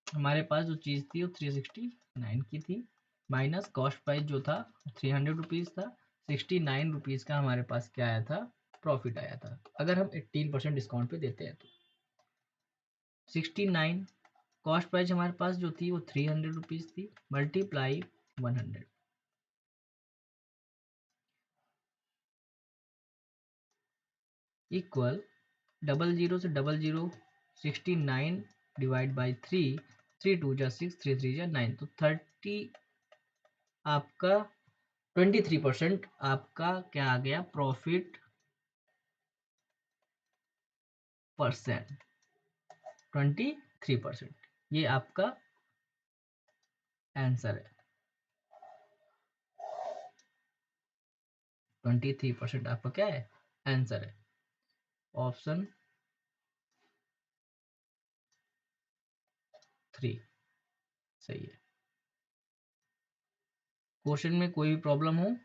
हमारे पास जो चीज़ थी वो 369 की थी, माइनस कॉस्ट प्राइस जो था 300 रुपीज़ था। 69 रुपीज़ का हमारे पास क्या आया था? प्रॉफिट आया था। अगर हम 18% डिस्काउंट पे देते हैं तो 69, कॉस्ट प्राइस हमारे पास जो थी वो 300 रुपीज़ थी, मल्टीप्लाई 100 इक्वल, डबल जीरो से डबल जीरो, 69 डिवाइड बाई 3, 3 2 जा 6, 3 3 जा 9, तो 30 आपका 23% आपका क्या आ गया? Profit percent 23%। ये आपका आंसर है। 23% आपका क्या है? आंसर है। ऑप्शन 3 सही है। क्वेश्चन में कोई भी प्रॉब्लम हो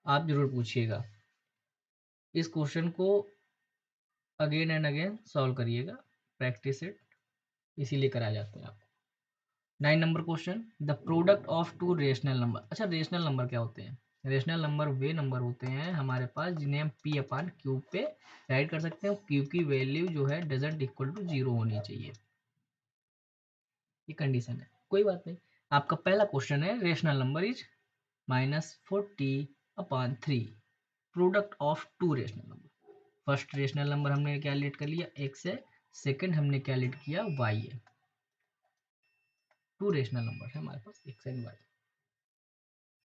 आप जरूर पूछिएगा। इस क्वेश्चन को अगेन एंड अगेन सॉल्व करिएगा, प्रैक्टिस इट, इसीलिए कराया जाता है आपको। 9 number question, the product of two rational number. अच्छा, रेशनल नंबर क्या होते हैं? रेशनल नंबर वे नंबर होते हैं हमारे पास जिन्हें हम पी अपान क्यू पे राइट कर सकते हैं। क्यू की वैल्यू जो है डजेंट इक्वल टू 0 होनी चाहिए, ये कंडीशन है। कोई बात नहीं। आपका पहला क्वेश्चन है, rational number is -40/3, product of two rational number. First rational number हमने क्या लेट कर लिया? x है। सेकंड हमने क्या लेट किया? y है। टू रेशनल नंबर है हमारे पास, x and y।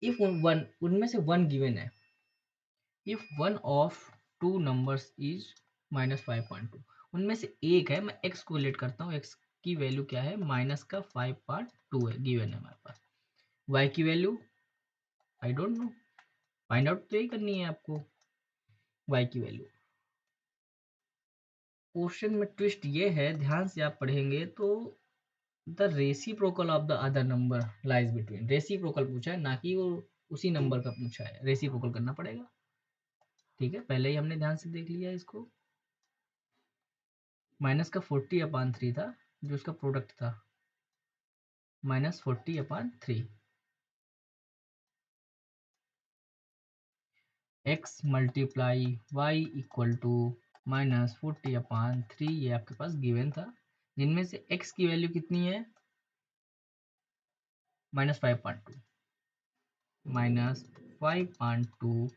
If one, उनमें से वन गिवन है, if one of two numbers is -5.2, उनमें से एक है, मैं x को लेट करता हूँ, x की वैल्यू क्या है? माइनस का 5.2 है, गिवन है हमारे पास। y की value I don't know, find out तो यही करनी है आपको, y की वैल्यू। क्वेश्चन में ट्विस्ट ये है, ध्यान से आप पढ़ेंगे तो the reciprocal of the other number lies between, reciprocal पूछा है, ना कि वो उसी नंबर का पूछा है, रेसिप्रोकल करना पड़ेगा। ठीक है, पहले ही हमने ध्यान से देख लिया इसको। माइनस का 40/3 था जो उसका प्रोडक्ट था, -40/3, x multiply y equal to -40/3, ये आपके पास गिवन था, जिनमें से x की वैल्यू कितनी है? -5.2, -5.2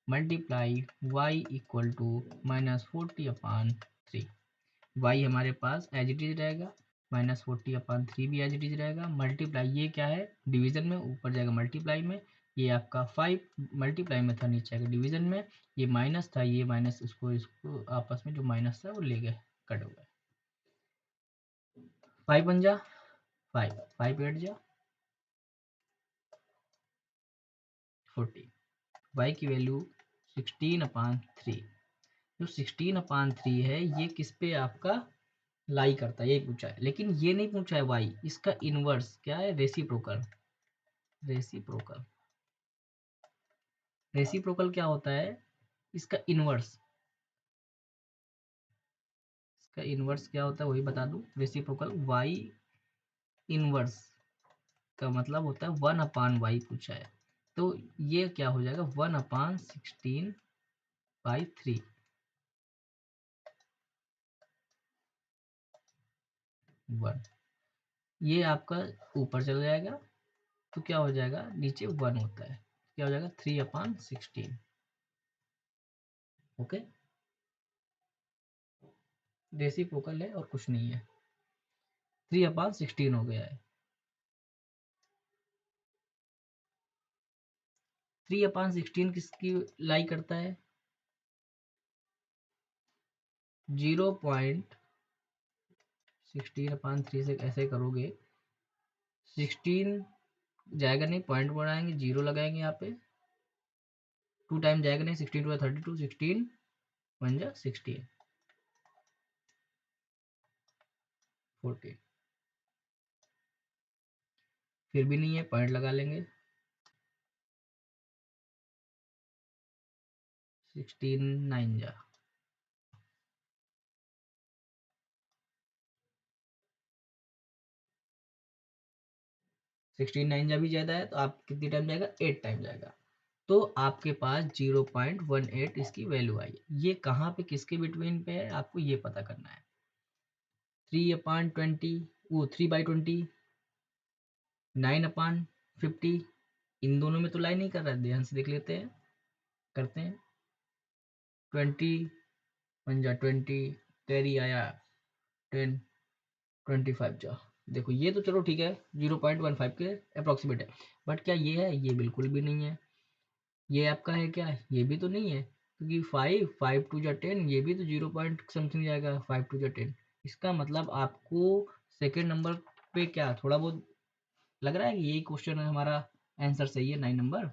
multiply y equal to -40/3। y हमारे पास एज इट इज रहेगा, -40/3 भी एज इट इज रहेगा, मल्टीप्लाई ये क्या है? डिवीजन में, ऊपर जाएगा मल्टीप्लाई में, ये आपका 5 मल्टीप्लाई में था, नीचे आएगा डिवीजन में, ये माइनस था, ये माइनस, इसको इसको आपस में जो माइनस था वो ले गए, कट हो गए। 5 बन जा 5, 5 8 जा 40, y की वैल्यू 16/3। जो 16/3 है ये किस पे आपका लाई करता है, यही पूछा है, लेकिन ये नहीं पूछा है वाई। इसका इनवर्स क्या है? रेसिप्रोकल। रेसिप्रोकल, रेसिप्रोकल क्या होता है? इसका इनवर्स, इसका इनवर्स क्या होता है वही बता दूं। रेसिप्रोकल वाई इनवर्स का मतलब होता है 1/y पूछा है, तो ये क्या हो जाएगा? 1/16/3, 1। ये आपका ऊपर चला जाएगा तो क्या हो जाएगा? नीचे 1 होता है, क्या हो जाएगा? 3/16। ओके, रेसिप्रोकल है और कुछ नहीं है। 3/16 हो गया है। 3/16 किसकी लाई करता है? 0.16/3 से ऐसे करोगे, 16 जाएगा नहीं, पॉइंट बढ़ाएंगे, जीरो लगाएंगे यहाँ पे, 2 टाइम जाएगा नहीं, 16×2 = 32, 16 1 16 14, फिर भी नहीं है, पॉइंट लगा लेंगे, 16 9 जा 16 9 जा भी ज्यादा है, तो आप कितनी टाइम जाएगा? 8 टाइम जाएगा। तो आपके पास 0.18 इसकी वैल्यू आई है। ये कहाँ पे, किसके बिटवीन पे है, आपको ये पता करना है। 3/20, वो 3/20, 9/50, इन दोनों में तो लाइन नहीं कर रहा है, ध्यान से देख लेते हैं, करते हैं। 20 पंजा 20, कैरी आया 10, 25 जा। देखो ये तो चलो ठीक है, 0.15 के अप्रोक्सीमेट है, बट क्या ये है? ये बिल्कुल भी नहीं है। ये आपका है क्या? ये भी तो नहीं है, क्योंकि 5 5 2 10, ये भी तो 0 पॉइंट समथिंग जाएगा, 5 2 10। इसका मतलब आपको सेकेंड नंबर पे क्या थोड़ा बहुत लग रहा है कि यही क्वेश्चन है, हमारा आंसर सही है, 9 नंबर।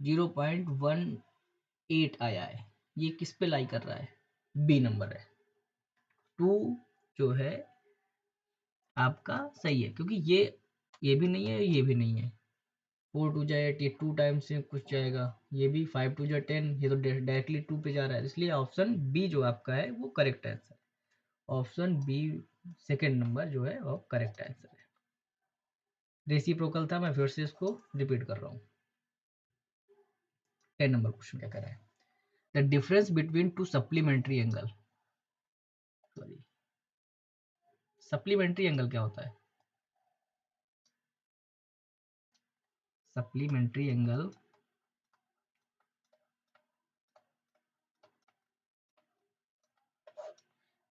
0.18 आया है, ये किस पे लाई कर रहा है? बी नंबर है। 2 जो है आपका सही है, क्योंकि ये भी नहीं है, ये भी नहीं है। 4 2 8, ये 2 टाइम्स से कुछ जाएगा, ये भी 5 2 10, ये तो डायरेक्टली 2 पे जा रहा है, इसलिए ऑप्शन बी जो आपका है वो करेक्ट आंसर है। ऑप्शन बी सेकेंड नंबर जो है वो करेक्ट आंसर है। रेसिप्रोकल था, मैं फिर से इसको रिपीट कर रहा हूँ। 10 नंबर क्वेश्चन क्या कह रहा है? The difference between two supplementary angle, sorry, supplementary angle क्या होता है? सप्लीमेंट्री एंगल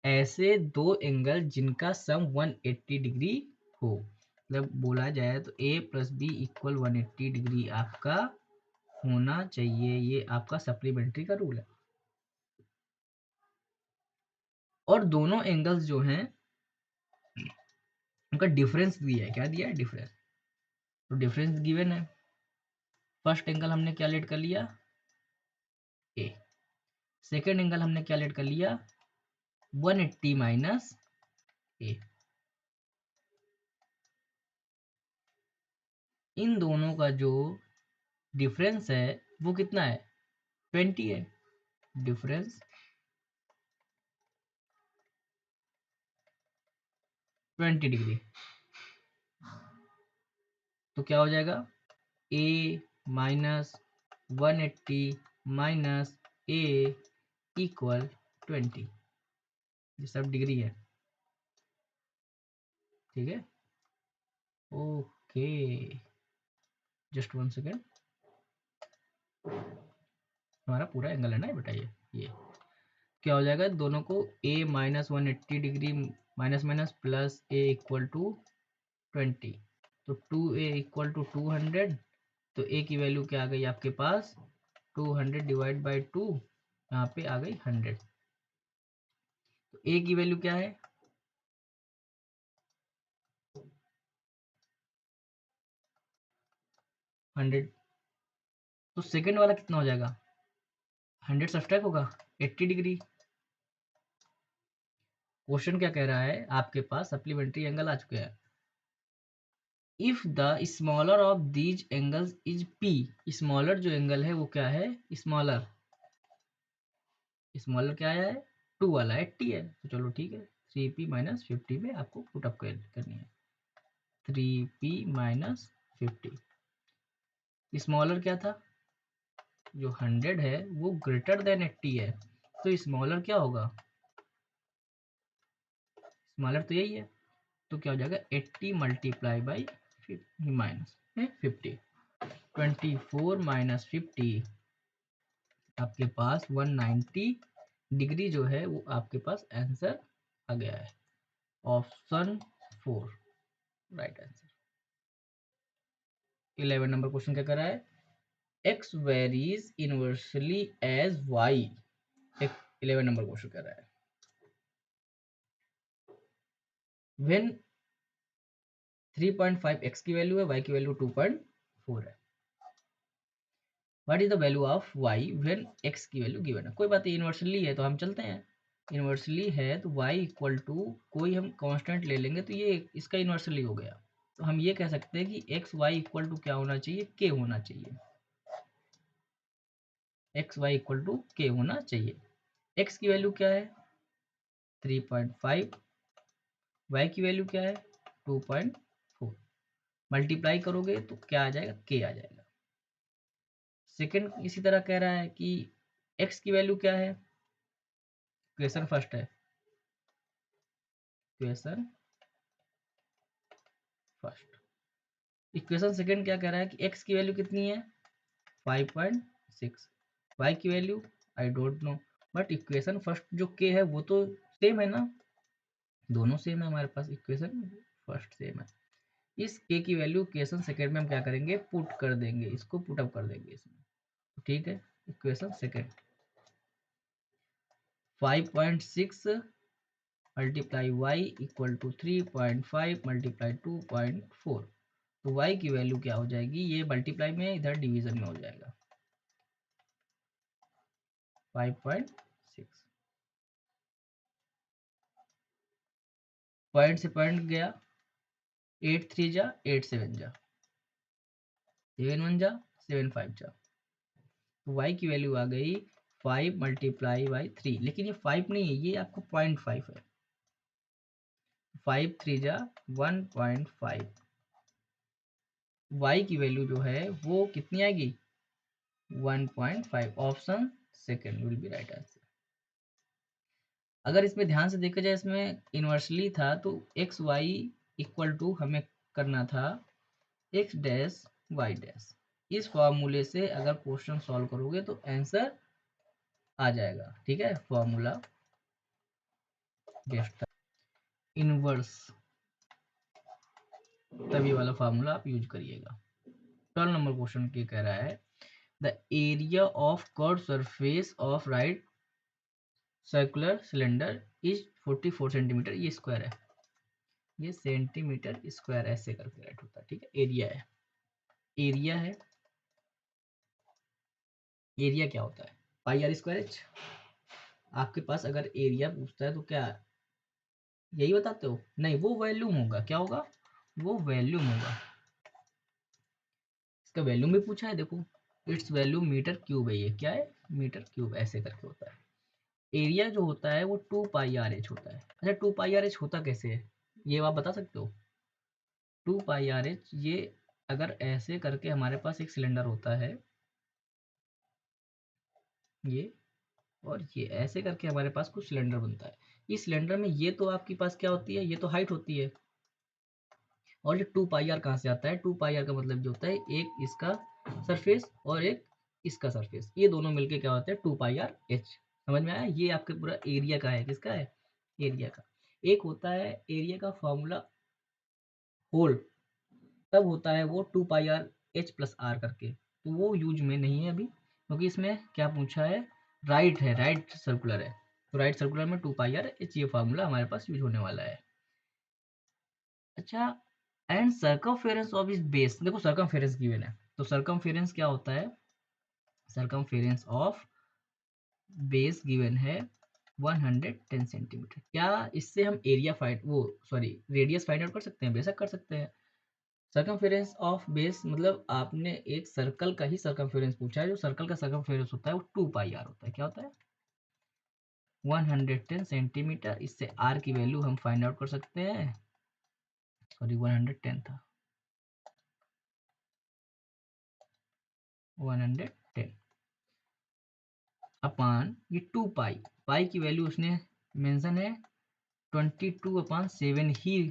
ऐसे दो एंगल जिनका सम 180 डिग्री हो। मतलब बोला जाए तो a + b = 180 डिग्री आपका होना चाहिए, ये आपका सप्लीमेंट्री का रूल है। और दोनों एंगल्स जो हैं उनका डिफरेंस दिया है, क्या दिया है? डिफरेंस। तो डिफरेंस गिवन है। फर्स्ट एंगल हमने क्या लेट कर लिया? a। सेकेंड एंगल हमने क्या लेट कर लिया? 180 माइनस a। इन दोनों का जो डिफरेंस है वो कितना है? 20 है। डिफरेंस 20 डिग्री, तो क्या हो जाएगा? a minus 180 minus a equal 20। ये सब डिग्री है, ठीक है। Okay, just 1 second. हमारा पूरा एंगल है ना ये बेटा, ये क्या हो जाएगा? दोनों को a minus 180 degree minus minus plus a equal to 20, तो 2a इक्वल टू 200। तो a की वैल्यू क्या आ गई आपके पास? 200 डिवाइड बाई 2, यहाँ पे आ गई 100। तो a की वैल्यू क्या है? 100। तो सेकंड वाला कितना हो जाएगा? 100 सब्सट्रैक्ट होगा 80 डिग्री, क्वेश्चन क्या कह रहा है, आपके पास सप्लीमेंट्री एंगल आ चुके हैं। If the smaller of these angles is P, smaller जो एंगल है वो क्या है, स्मॉलर, स्मॉलर क्या है, 2 वाला 80 है, तो चलो ठीक है 3p माइनस 50 में आपको पुटअप करनी है। 3p माइनस 50, स्मॉलर क्या था, जो 100 है वो ग्रेटर देन 80 है, तो स्मॉलर क्या होगा, स्मॉलर तो यही है, तो क्या हो जाएगा 80 मल्टीप्लाई बाई माइनस 50, 24 माइनस 50, आपके पास 190 डिग्री जो है वो आपके पास आंसर आ गया है, option 4 right answer. 11 number question क्या कर रहा है, x varies inversely as y, 11 number question कर रहा है, व्हेन 3.5 x की वैल्यू है, y की वैल्यू 2.4 है, what is the value of y when x की वैल्यू गिवन है। कोई बात नहीं, इनवर्सली है तो हम चलते हैं, इनवर्सली है तो y इक्वल टू कोई हम कांस्टेंट ले लेंगे तो ये इसका इनवर्सली हो गया, तो हम ये कह सकते हैं कि एक्स वाई इक्वल टू क्या होना चाहिए, के होना चाहिए, एक्स वाई इक्वल टू के होना चाहिए। एक्स की वैल्यू क्या है 3.5, वाई की वैल्यू क्या है 2.4, मल्टीप्लाई करोगे तो क्या आ जाएगा, के आ जाएगा। सेकंड इसी तरह कह रहा है कि एक्स की वैल्यू क्या है, क्वेश्चन फर्स्ट है, क्वेश्चन फर्स्ट, इक्वेशन सेकंड क्या कह रहा है कि एक्स की वैल्यू कितनी है 5.6, वाई की value I don't know, but equation first जो के है वो तो सेम है ना, दोनों सेम है हमारे पास, इक्वेशन फर्स्ट सेम है, इस के की वैल्यू इक्वेशन सेकंड में हम क्या करेंगे, पुट कर देंगे, इसको पुटअप कर देंगे इसमें, ठीक है। Equation second 5.6 multiply Y equal to 3.5 multiply 2.4, तो y की वैल्यू क्या हो जाएगी, ये मल्टीप्लाई में इधर डिवीजन में हो जाएगा 5.6, पॉइंट से पॉइंट गया, 8 3 जा 8 7 जा 7 1 जा 7 5 जा, तो y की वैल्यू आ गई 5 मल्टीप्लाई बाई 3, लेकिन ये 5 नहीं है, ये आपको 0.5 है, 5 3 जा 1.5, y की वैल्यू जो है वो कितनी आएगी 1.5, option second will be right answer. अगर इसमें ध्यान से देखा जाए, इसमें इनवर्सली था तो एक्स वाई इक्वल टू हमें करना था एक्स डैश वाई डैश, इस फॉर्मूले से अगर क्वेश्चन सॉल्व करोगे तो आंसर आ जाएगा, ठीक है, फॉर्मूला बेस्ट इनवर्स, तभी वाला फार्मूला आप यूज करिएगा। 12 नंबर क्वेश्चन क्या कह रहा है, the area of curve surface of right circular cylinder is 44 centimetre, ये स्क्वायर है, ये सेंटीमीटर स्क्वायर ऐसे करके राइट होता है, ठीक है, एरिया है, एरिया है, एरिया क्या होता है पाई आर स्क्वायर एच, आपके पास अगर एरिया पूछता है तो क्या यही बताते हो, नहीं वो वॉल्यूम होगा, क्या होगा वो वॉल्यूम होगा, इसका वॉल्यूम भी पूछा है, देखो इट्स वैल्यू मीटर क्यूब है, ये क्या है मीटर क्यूब ऐसे करके होता है। एरिया जो होता है वो 2 पाई आर एच होता है, अच्छा 2 पाई आर एच होता कैसे है ये आप बता सकते हो, 2 पाई आर एच ये अगर ऐसे करके हमारे पास एक सिलेंडर होता है, ये और ये ऐसे करके हमारे पास कुछ सिलेंडर बनता है, इस सिलेंडर में ये तो आपके पास क्या होती है, ये तो हाइट होती है, और ये 2 पाई आर कहाँ से आता है, 2 पाई आर का मतलब जो होता है एक इसका सरफेस और एक इसका सरफेस, ये दोनों मिलके क्या होता है 2 पाई आर एच, समझ में आया, ये आपके पूरा एरिया का है, किसका है एरिया का। एक होता है एरिया का फॉर्मूला होल, तब होता है वो 2 पाई आर एच प्लस आर करके, तो वो यूज में नहीं है अभी, क्योंकि इसमें क्या पूछा है, राइट है, राइट सर्कुलर है, तो राइट सर्कुलर में 2 पाई आर एच ये फार्मूला हमारे पास यूज होने वाला है। अच्छा, एंड सर्कमफेरेंस ऑफ इस बेस, देखो सर्कमफेरेंस गिवन है, तो सर्कमफेरेंस क्या होता है, सर्कमफेरेंस ऑफ बेस गिवन है 110 सेंटीमीटर। क्या इससे हम एरिया रेडियस फाइंड आउट कर सकते हैं? बेशक कर सकते हैं। सर्कमफेरेंस ऑफ बेस मतलब आपने एक सर्कल का ही सर्कमफेरेंस पूछा है। जो सर्कल का सर्कमफेरेंस होता है वो 2 पाई आर होता है। क्या होता है? 110 सेंटीमीटर। इससे आर की वैल्यू हम फाइंड आउट कर सकते हैं। सॉरी 110 था, 110 अपान ये 2 पाई। पाई की वैल्यू उसने मेंशन है 22/7 ही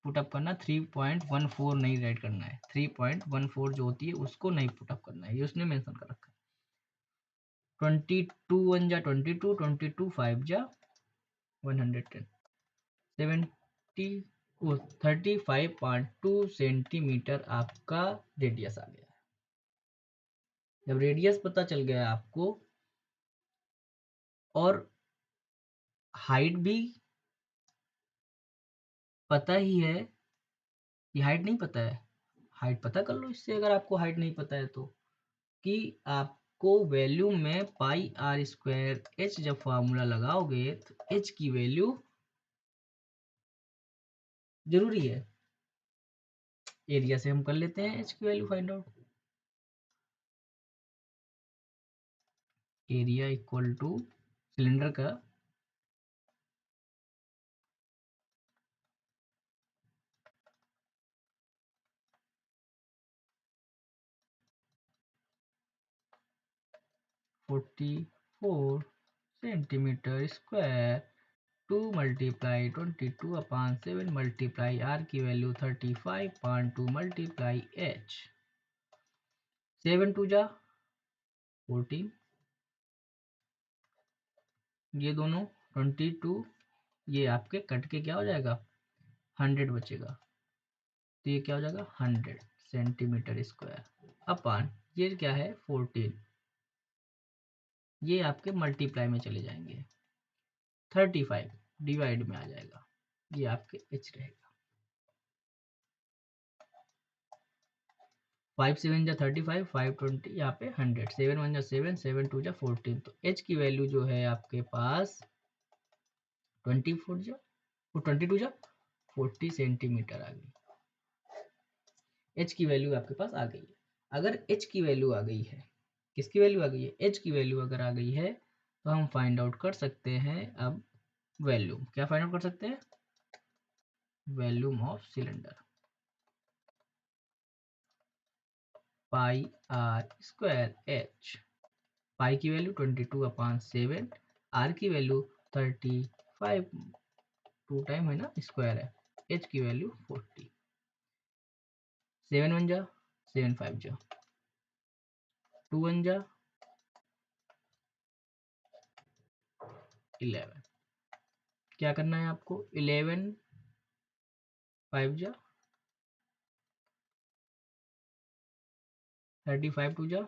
पुटअप करना, 3.14 नहीं राइट करना है। 3.14 जो होती है उसको नहीं पुटअप करना है, ये उसने मेंशन कर रखा है। 22 1 जा 22, 22 5 जा 110, 70 35.2 सेंटीमीटर आपका रेडियस आ गया। जब रेडियस पता चल गया आपको और हाइट भी पता ही है, कि हाइट नहीं पता है, हाइट पता कर लो इससे, अगर आपको हाइट नहीं पता है तो, कि आपको वैल्यू में पाई आर स्क्वायर एच जब फार्मूला लगाओगे तो एच की वैल्यू जरूरी है। एरिया से हम कर लेते हैं एच की value find out. Area equal to cylinder का 44 centimetre square 2 multiply 22/7 multiply R की वैल्यू 35.2 मल्टीप्लाई एच, 7 2 जा 14, ये दोनों 22, ये आपके कट के क्या हो जाएगा 100 बचेगा। तो ये क्या हो जाएगा 100 सेंटीमीटर स्क्वायर अपान ये क्या है 14, ये आपके मल्टीप्लाई में चले जाएंगे, 35 डिवाइड में आ जाएगा, ये आपके एच रहेगा। 5 7 जा 35, 5 20, यहाँ पे 100, 7 1 जा 7, 7 2 जा 14। तो एच की वैल्यू जो है आपके पास 24 जा 22 जा 40 सेंटीमीटर आ गई। एच की वैल्यू आपके पास आ गई है। अगर एच की वैल्यू आ गई है, किसकी वैल्यू आ गई है? एच की वैल्यू अगर आ गई है तो हम फाइंड आउट कर सकते हैं अब वैल्यूम। क्या फाइंड आउट कर सकते हैं? Volume of cylinder, pi r square h. Pi की वैल्यू 22/7, आर की वैल्यू 35, 2 टाइम है ना स्क्वायर है, एच की वैल्यू 40, 7 1 जा 7 5 जा 2 1 जा 11। क्या करना है आपको? 11 5 जा 35 2 जा,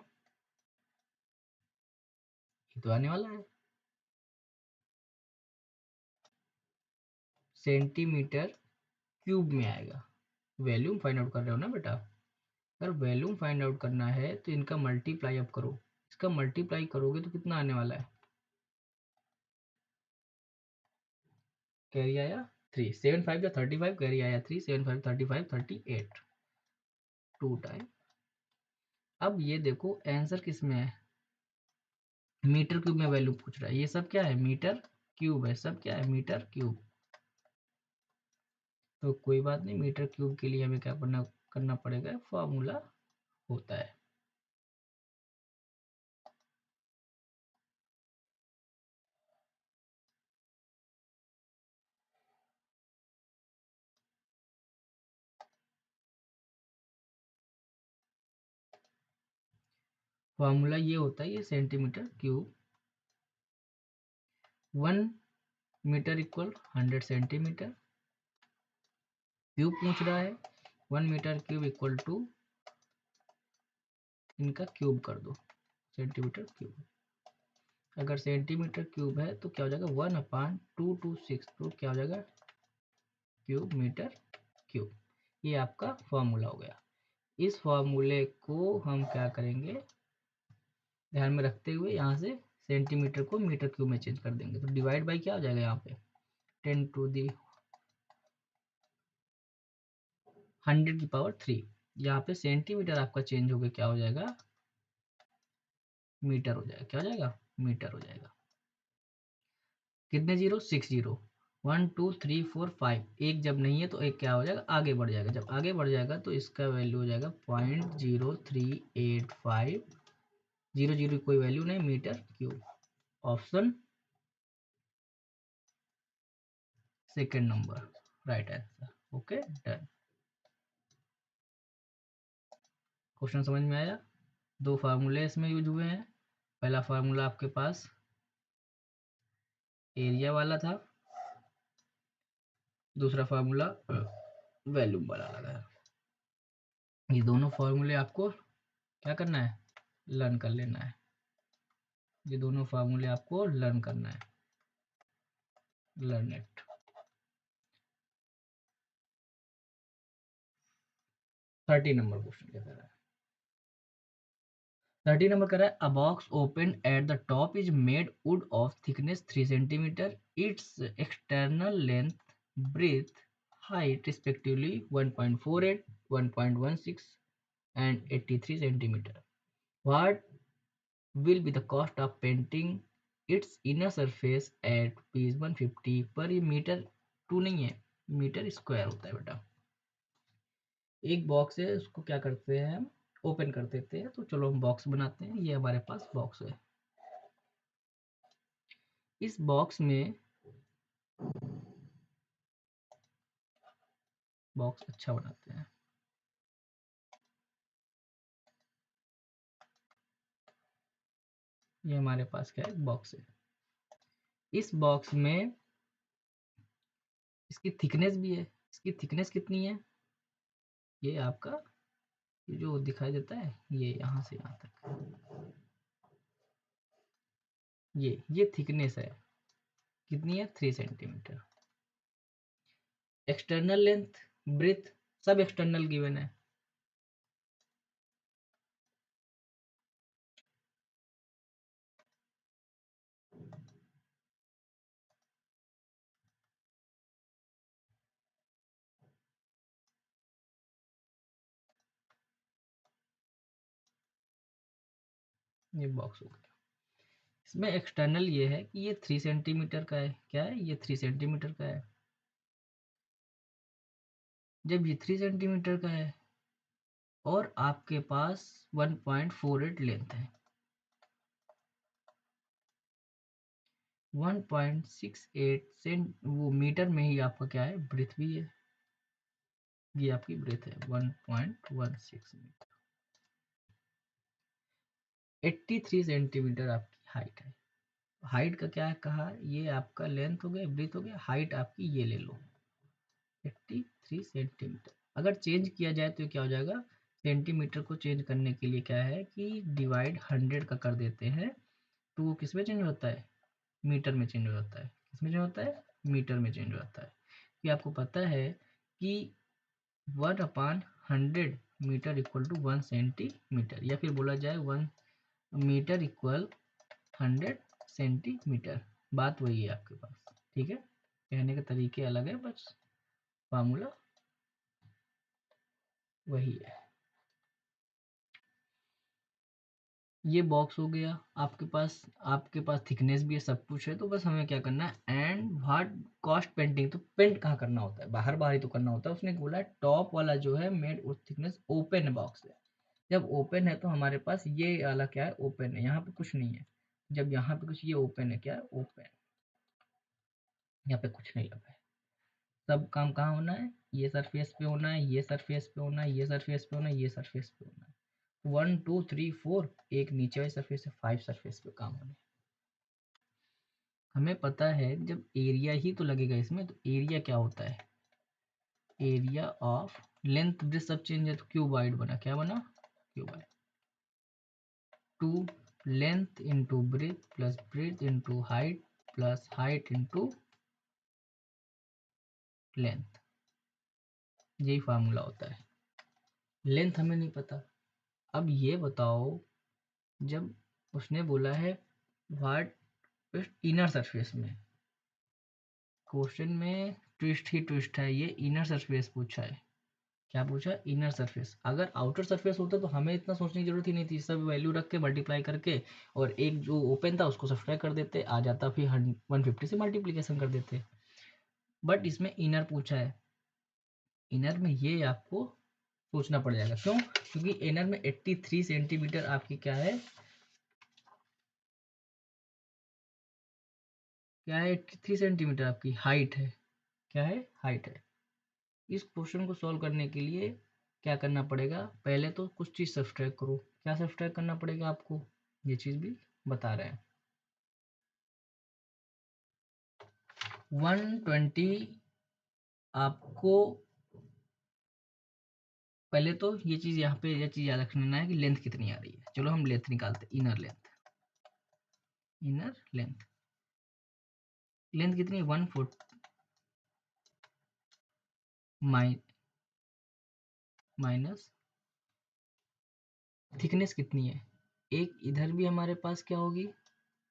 ये तो आने वाला है सेंटीमीटर क्यूब में आएगा। वैल्यूम फाइंड आउट कर रहे हो ना बेटा? अगर वैल्यूम फाइंड आउट करना है तो इनका मल्टीप्लाई अब करो, इसका मल्टीप्लाई करोगे तो कितना आने वाला है? कैरी आया 3, 7 5 या 35, कैरी आया 3, 7 5 35 38, 2 टाइम। अब ये देखो आंसर किस में है? मीटर क्यूब में वैल्यू पूछ रहा है। ये सब क्या है? मीटर क्यूब है, सब क्या है? Metre cube. तो कोई बात नहीं, मीटर क्यूब के लिए हमें क्या करना पड़ेगा? फॉर्मूला होता है। फॉर्मूला ये होता है, ये centimetre cube, 1 metre equal 100 centimetre cube पूछ रहा है। 1 मीटर क्यूब इक्वल टू इनका क्यूब कर दो, सेंटीमीटर क्यूब। अगर सेंटीमीटर क्यूब है तो क्या हो जाएगा 1/226, तो क्या हो जाएगा क्यूब मीटर क्यूब। ये आपका फॉर्मूला हो गया। इस फॉर्मूले को हम क्या करेंगे, ध्यान में रखते हुए यहाँ से सेंटीमीटर को मीटर क्यूब में चेंज कर देंगे, तो डिवाइड बाई क्या हो जाएगा यहाँ पे 10⁻⁻³ यहाँ पे सेंटीमीटर आपका चेंज होकर क्या हो जाएगा, मीटर हो जाएगा। क्या हो जाएगा, मीटर हो जाएगा। कितने जीरो, 6 जीरो, 1 2 3 4 5, एक जब नहीं है तो एक क्या हो जाएगा, आगे बढ़ जाएगा। जब आगे बढ़ जाएगा तो इसका वैल्यू हो जाएगा 0.0385, 0 कोई वैल्यू नहीं, metre cube. Option second number right answer. Okay done. Question समझ में आया। दो फार्मूले इसमें यूज हुए हैं। पहला फार्मूला आपके पास एरिया वाला था, दूसरा फार्मूला वैल्यूम वाला लगा है। ये दोनों फार्मूले आपको क्या करना है, लर्न कर लेना है। ये दोनों फार्मूले आपको लर्न करना है, लर्न इट। 30 नंबर क्वेश्चन क्या कर रहा है, 30 नंबर कर रहा है, a box open at the top is made wood of thickness 3 centimetre, its external length, breadth, height respectively 1.48, 1.16 and 83 centimeter. What will be the cost of painting its inner surface at page 150 पर। ये metre to नहीं है, metre square होता है बेटा। एक box है, उसको क्या करते हैं हम, ओपन कर देते हैं। तो चलो हम बॉक्स बनाते हैं। ये हमारे पास बॉक्स है। इस बॉक्स में बॉक्स अच्छा बनाते हैं। ये हमारे पास क्या है, बॉक्स है। इस बॉक्स में इसकी थिकनेस भी है। इसकी थिकनेस कितनी है, ये आपका ये जो दिखाई देता है, ये यहाँ से यहाँ तक, ये थिकनेस है। कितनी है, 3 सेंटीमीटर। एक्सटर्नल लेंथ, ब्रेथ, सब एक्सटर्नल गिवन है। ये बॉक्स हो गया। इसमें एक्सटर्नल ये है कि ये 3 सेंटीमीटर का है। क्या है, ये 3 सेंटीमीटर का है। जब ये 3 सेंटीमीटर का है और आपके पास 1.48 लेंथ है, 1.68 सेंट वो मीटर में ही आपका क्या है, ब्रेथ भी है। ये आपकी ब्रेथ है 1.16 मीटर। 83 सेंटीमीटर आपकी हाइट है। हाइट का क्या कहा, ये आपका लेंथ हो गया, ब्रेथ हो गया, हाइट आपकी ये ले लो 83 सेंटीमीटर। अगर चेंज किया जाए तो क्या हो जाएगा, सेंटीमीटर को चेंज करने के लिए क्या है कि डिवाइड 100 का कर देते हैं, तो वो किस में चेंज होता है, मीटर में चेंज हो जाता है। किस में चेंज होता है, मीटर में चेंज हो जाता है। कि आपको पता है कि 1/100 मीटर इक्वल टू 1 सेंटीमीटर, या फिर बोला जाए 1 मीटर इक्वल 100 सेंटीमीटर। बात वही है आपके पास, ठीक है। कहने के तरीके अलग है, बस फार्मूला वही है। ये बॉक्स हो गया आपके पास थिकनेस भी है, सब कुछ है। तो बस हमें क्या करना है, एंड व्हाट कॉस्ट पेंटिंग। तो पेंट कहाँ करना होता है, बाहर बाहर ही तो करना होता है। उसने बोला है टॉप वाला जो है made with thickness open box है। जब ओपन है तो हमारे पास ये वाला क्या है, ओपन है, यहाँ पे कुछ नहीं है। जब यहाँ पे कुछ, ये ओपन है, क्या है, ओपन, यहाँ पे कुछ नहीं लगा है। सब काम कहाँ होना है, ये सरफेस पे होना है, ये सरफेस पे होना है, ये सरफेस पे होना है, ये सरफेस पे होना है। 1 2 3 4, एक नीचे वाली सरफेस है, 5 सरफेस पे काम होना है। हमें पता है जब एरिया ही तो लगेगा इसमें, तो एरिया क्या होता है, एरिया ऑफ लेंथ ब्रेथ सब चेंज है, तो क्यूबाइड बना, क्या बना, cuboid. 2 length into breadth plus breadth into height plus height into length, यही फार्मूला होता है। लेंथ हमें नहीं पता। अब ये बताओ, जब उसने बोला है व्हाट इनर सरफेस में, क्वेश्चन में ट्विस्ट ही ट्विस्ट है, ये इनर सरफेस पूछा है। क्या पूछा? Inner surface. अगर आउटर सरफेस होता तो हमें इतना सोचने की जरूरत ही नहीं थी, सब वैल्यू रख के मल्टीप्लाई करके और एक जो ओपन था उसको सब्सट्रैक्ट कर देते, आ जाता, फिर 150 से मल्टीप्लीकेशन कर देते। बट इसमें इनर पूछा है, इनर में ये आपको सोचना पड़ जाएगा। क्यों? क्योंकि इनर में 83 सेंटीमीटर आपकी क्या है, क्या है, 83 सेंटीमीटर आपकी हाइट है। क्या है? हाइट है। इस क्वेश्चन को सॉल्व करने के लिए क्या करना पड़ेगा, पहले तो कुछ चीज़ सब्सट्रैक्ट करो। क्या सब्सट्रैक्ट करना पड़ेगा आपको, ये चीज़ भी बता रहे हैं। 120 आपको पहले तो ये चीज़ यहाँ पे, ये चीज़ याद रखना है कि लेंथ कितनी आ रही है। चलो हम लेंथ निकालते हैं, inner length. Inner length, length कितनी है? 140 माइनस थिकनेस कितनी है, एक इधर भी हमारे पास क्या होगी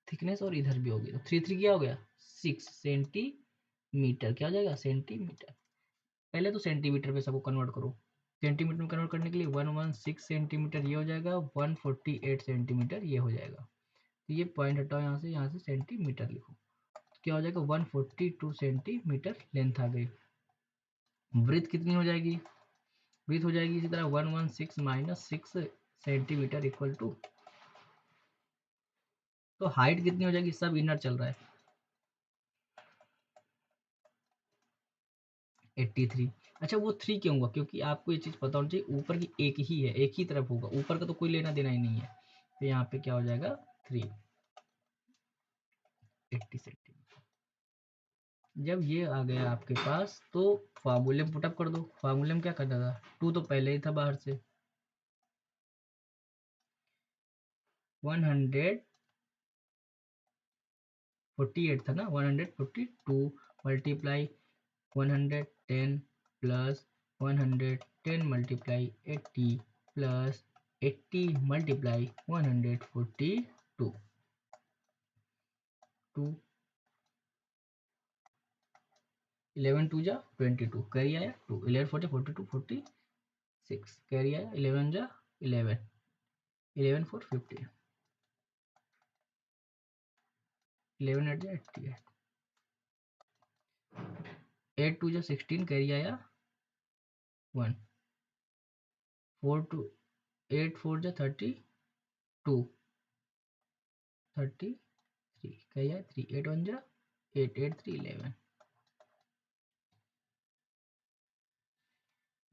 थिकनेस और इधर भी होगी, तो 3 क्या हो गया 6 सेंटीमीटर। क्या हो जाएगा? सेंटीमीटर। पहले तो सेंटीमीटर पे सबको कन्वर्ट करो। सेंटीमीटर में कन्वर्ट करने के लिए 116 सेंटीमीटर ये हो जाएगा, 148 सेंटीमीटर ये हो जाएगा। तो ये पॉइंट हटाओ यहाँ से सेंटीमीटर लिखो। तो क्या हो जाएगा? 142 सेंटीमीटर लेंथ आ गई। ब्रीथ कितनी हो जाएगी? ब्रीथ हो जाएगी इसी तरह 116 माइनस 6 सेंटीमीटर इक्वल टू, तो हाइट कितनी हो जाएगी? सब इनर चल रहा है, 83। अच्छा वो 3 क्यों हुआ? क्योंकि आपको ये चीज़ पता होनी चाहिए, ऊपर की एक ही है, एक ही तरफ होगा, ऊपर का तो कोई लेना देना ही नहीं है। तो यहाँ पे क्या हो जाएगा 380 सेंटीमीटर। जब ये आ गया आपके पास तो फार्मूले में पुटअप कर दो। फार्मूले में क्या करना था, 2 तो पहले ही था बाहर से, 148 था ना, 142 multiply 110 plus 110 multiply 80 plus 80 multiply 142 two 11 two जा 22 कैरी आया 2, 11 40 42 46 कैरी आया, 11 जा 11, 11 4 50, 11 8 जा 88, 8 टू जा 16 कैरी आया 1, 4 टू 8 4 जा 32, 33 कैरी आया 3, 8 1 जा 8, 8 3 11।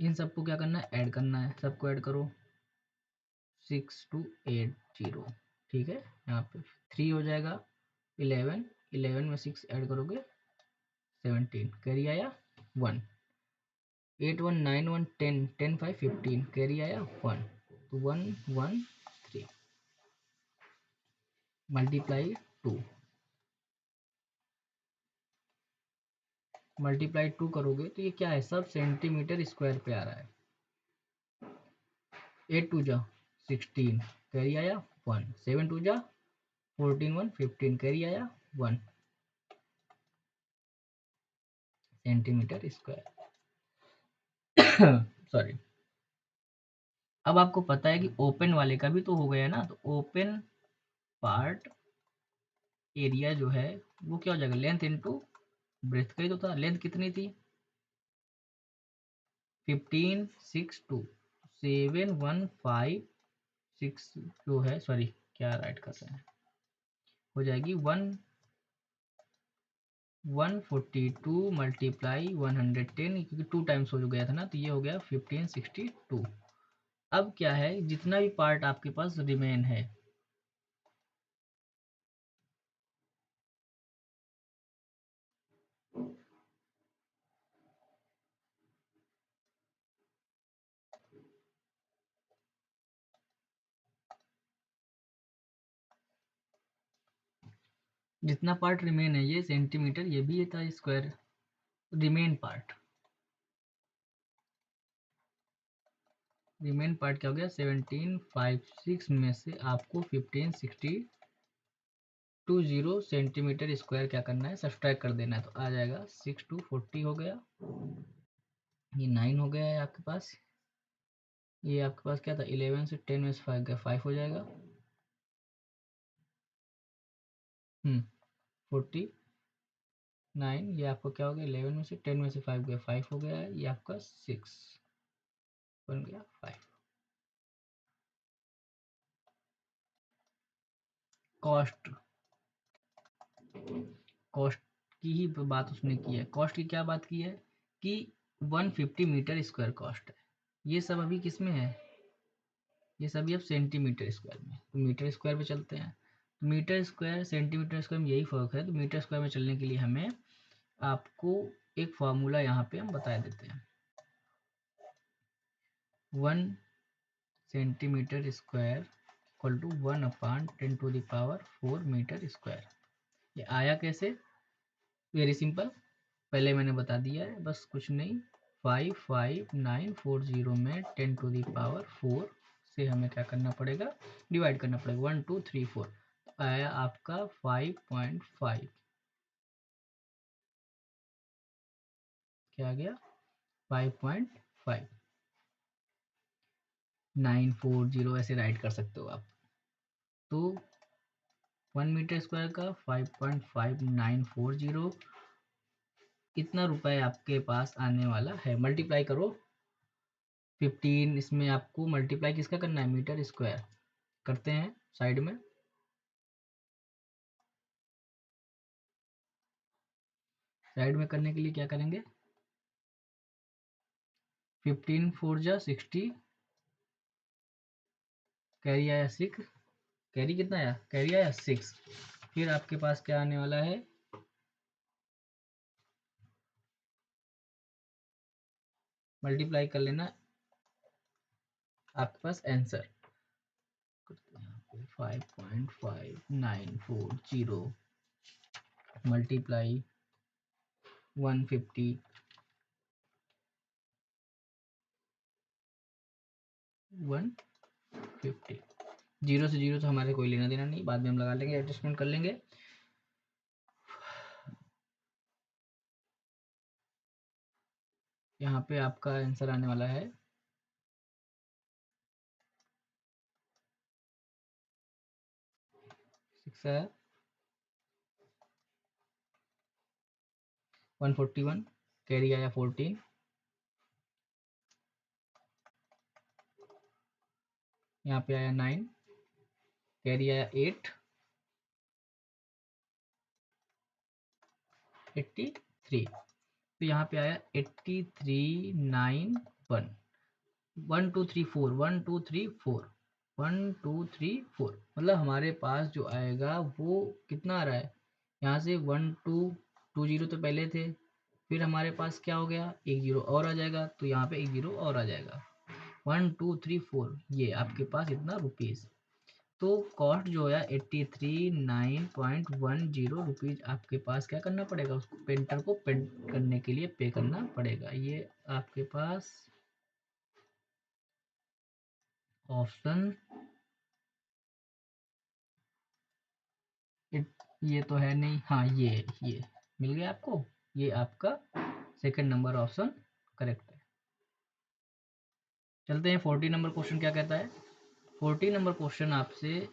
इन सबको क्या करना है? ऐड करना है, सबको ऐड करो 6280। ठीक है, यहाँ पे 3 हो जाएगा 11, 11 में 6 ऐड करोगे 17 कैरी आया 1, 8 1 9 1 10 10 5 15 कैरी आया 1, तो 1 1 3 मल्टीप्लाई 2, मल्टीप्लाई 2 करोगे तो ये क्या है, सब सेंटीमीटर स्क्वायर पे आ रहा है। 8 2 जा 16 कैरी आया 1, 7 2 जा 14 1 15 कैरी आया 1 सेंटीमीटर स्क्वायर। सॉरी। अब आपको पता है कि ओपन वाले का भी तो हो गया ना, तो ओपन पार्ट एरिया जो है वो क्या हो जाएगा, लेंथ इनटू ब्रेथ का ही तो था। लेंथ कितनी थी 15 6 2, 7 1 5 6 जो है, सॉरी क्या राइट कर रहे हैं, हो जाएगी 142 मल्टीप्लाई 110, क्योंकि 2 टाइम्स हो गया था ना, तो ये हो गया 1562। अब क्या है, जितना भी पार्ट आपके पास रिमेन है, जितना पार्ट रिमेन है, ये सेंटीमीटर, ये भी ये था square, remain part, remain part क्या हो गया 1756 में से आपको 1562 620 सेंटीमीटर स्क्वायर क्या करना है, सब्सट्रैक्ट कर देना है। तो आ जाएगा 6 2 40 हो गया, ये 9 हो गया है आपके पास। ये आपके पास क्या था, 11 से 10 में से 5 गया, 5 हो जाएगा। 49, ये आपको क्या हो गया, 11 में से 10 में से 5 गया, 5 हो गया है। ये आपका 6 बन गया 5। कॉस्ट, कॉस्ट की ही बात उसने की है। कॉस्ट की क्या बात की है कि 150 मीटर स्क्वायर कॉस्ट है। ये सब अभी किस में है, ये सभी अब सेंटीमीटर स्क्वायर में। तो मीटर स्क्वायर पे चलते हैं। तो मीटर स्क्वायर सेंटीमीटर स्क्वायर में यही फर्क है। तो मीटर स्क्वायर में चलने के लिए हमें आपको एक फार्मूला यहाँ पे हम बता देते हैं। 1 centimetre square equal to 1/10⁴ metre square. ये आया कैसे, वेरी सिंपल, पहले मैंने बता दिया है, बस कुछ नहीं। 55940 में 10⁴ से हमें क्या करना पड़ेगा, डिवाइड करना पड़ेगा। 1 2 3 4 आया आपका 5.5, क्या आ गया 5.5 940 ऐसे राइट कर सकते हो आप। तो 1 मीटर स्क्वायर का 5.5940, इतना रुपए आपके पास आने वाला है। मल्टीप्लाई करो 15, इसमें आपको मल्टीप्लाई किसका करना है, मीटर स्क्वायर करते हैं साइड में। साइड में करने के लिए क्या करेंगे, 15 4 जा 60, कैरी आया 6, कैरी कितना आया, कैरी आया 6। फिर आपके पास क्या आने वाला है, मल्टीप्लाई कर लेना आपके पास आंसर। 5.5940 मल्टीप्लाई 150 150, जीरो से जीरो तो हमारे कोई लेना देना नहीं, बाद में हम लगा लेंगे, एडजस्टमेंट कर लेंगे। यहाँ पे आपका आंसर आने वाला है 6 है 141, कैरी आया 14, यहाँ पे आया 9, कैरी आया 8, 83। तो यहाँ पे आया 8391, 1 2 3 4 1 2 3 4 1 2 3 4, मतलब हमारे पास जो आएगा वो कितना आ रहा है, यहाँ से 1 2 2 जीरो तो पहले थे, फिर हमारे पास क्या हो गया, एक जीरो और आ जाएगा, तो यहाँ पे एक जीरो और आ जाएगा। 1 2 3 4, ये आपके पास इतना रुपीज़। तो कॉस्ट जो है 83,910 रुपीज़ आपके पास क्या करना पड़ेगा, उसको पेंटर को पेंट करने के लिए पे करना पड़ेगा। ये आपके पास ऑप्शन, ये तो है नहीं, हाँ ये मिल गया आपको, ये आपका सेकंड नंबर ऑप्शन करेक्ट है। चलते हैं 40 नंबर क्वेश्चन क्या कहता है। 40 नंबर क्वेश्चन आपसे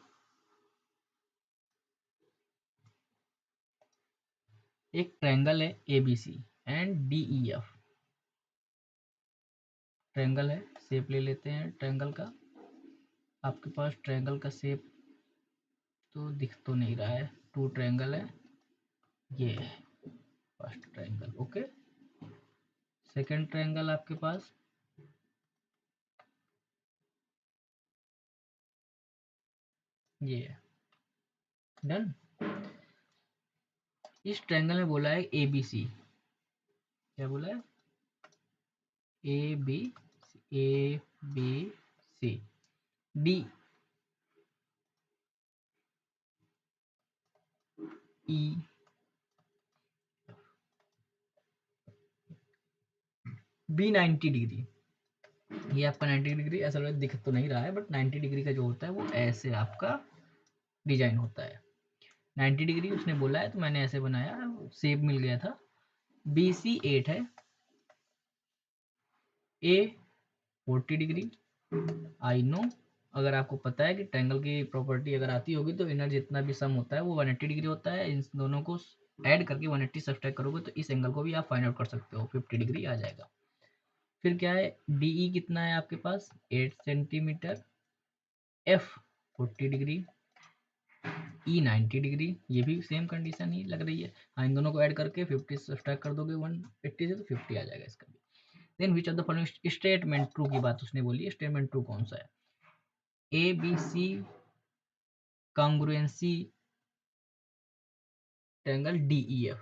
एक ट्रायंगल है ABC एंड DEF, ट्रायंगल है, शेप ले लेते हैं ट्रायंगल का। आपके पास ट्रायंगल का शेप तो दिख तो नहीं रहा है, टू ट्रायंगल है, ये है first triangle, okay. Second triangle आपके पास ये है, डन। इस ट्रायंगल में बोला है ABC, क्या बोला है, ABC DE B 90 डिग्री, ये आपका 90 डिग्री ऐसा दिख तो नहीं रहा है, बट 90 डिग्री का जो होता है वो ऐसे आपका डिजाइन होता है। 90 डिग्री उसने बोला है तो मैंने ऐसे बनाया, शेप मिल गया था। BC 8 है, A 40 डिग्री। आई नो, अगर आपको पता है कि ट्रायंगल की प्रॉपर्टी अगर आती होगी तो इनर जितना भी सम होता है वो 180 डिग्री होता है, इन दोनों को ऐड करके 180 सब्सट्रैक्ट करोगे तो इस एंगल को भी आप फाइंड आउट कर सकते हो, 50 डिग्री आ जाएगा। फिर क्या है, DE कितना है आपके पास, 8 centimetre, F 40 degree, E 90 degree, ये भी सेम कंडीशन ही लग रही है। हाँ, इन दोनों को ऐड करके 50 सब्सट्रैक्ट कर दोगे 180 से तो 50 आ जाएगा इसका भी। Then which of the following statement true की बात उसने बोली है, स्टेटमेंट ट्रू कौन सा है, ABC congruency triangle DEF।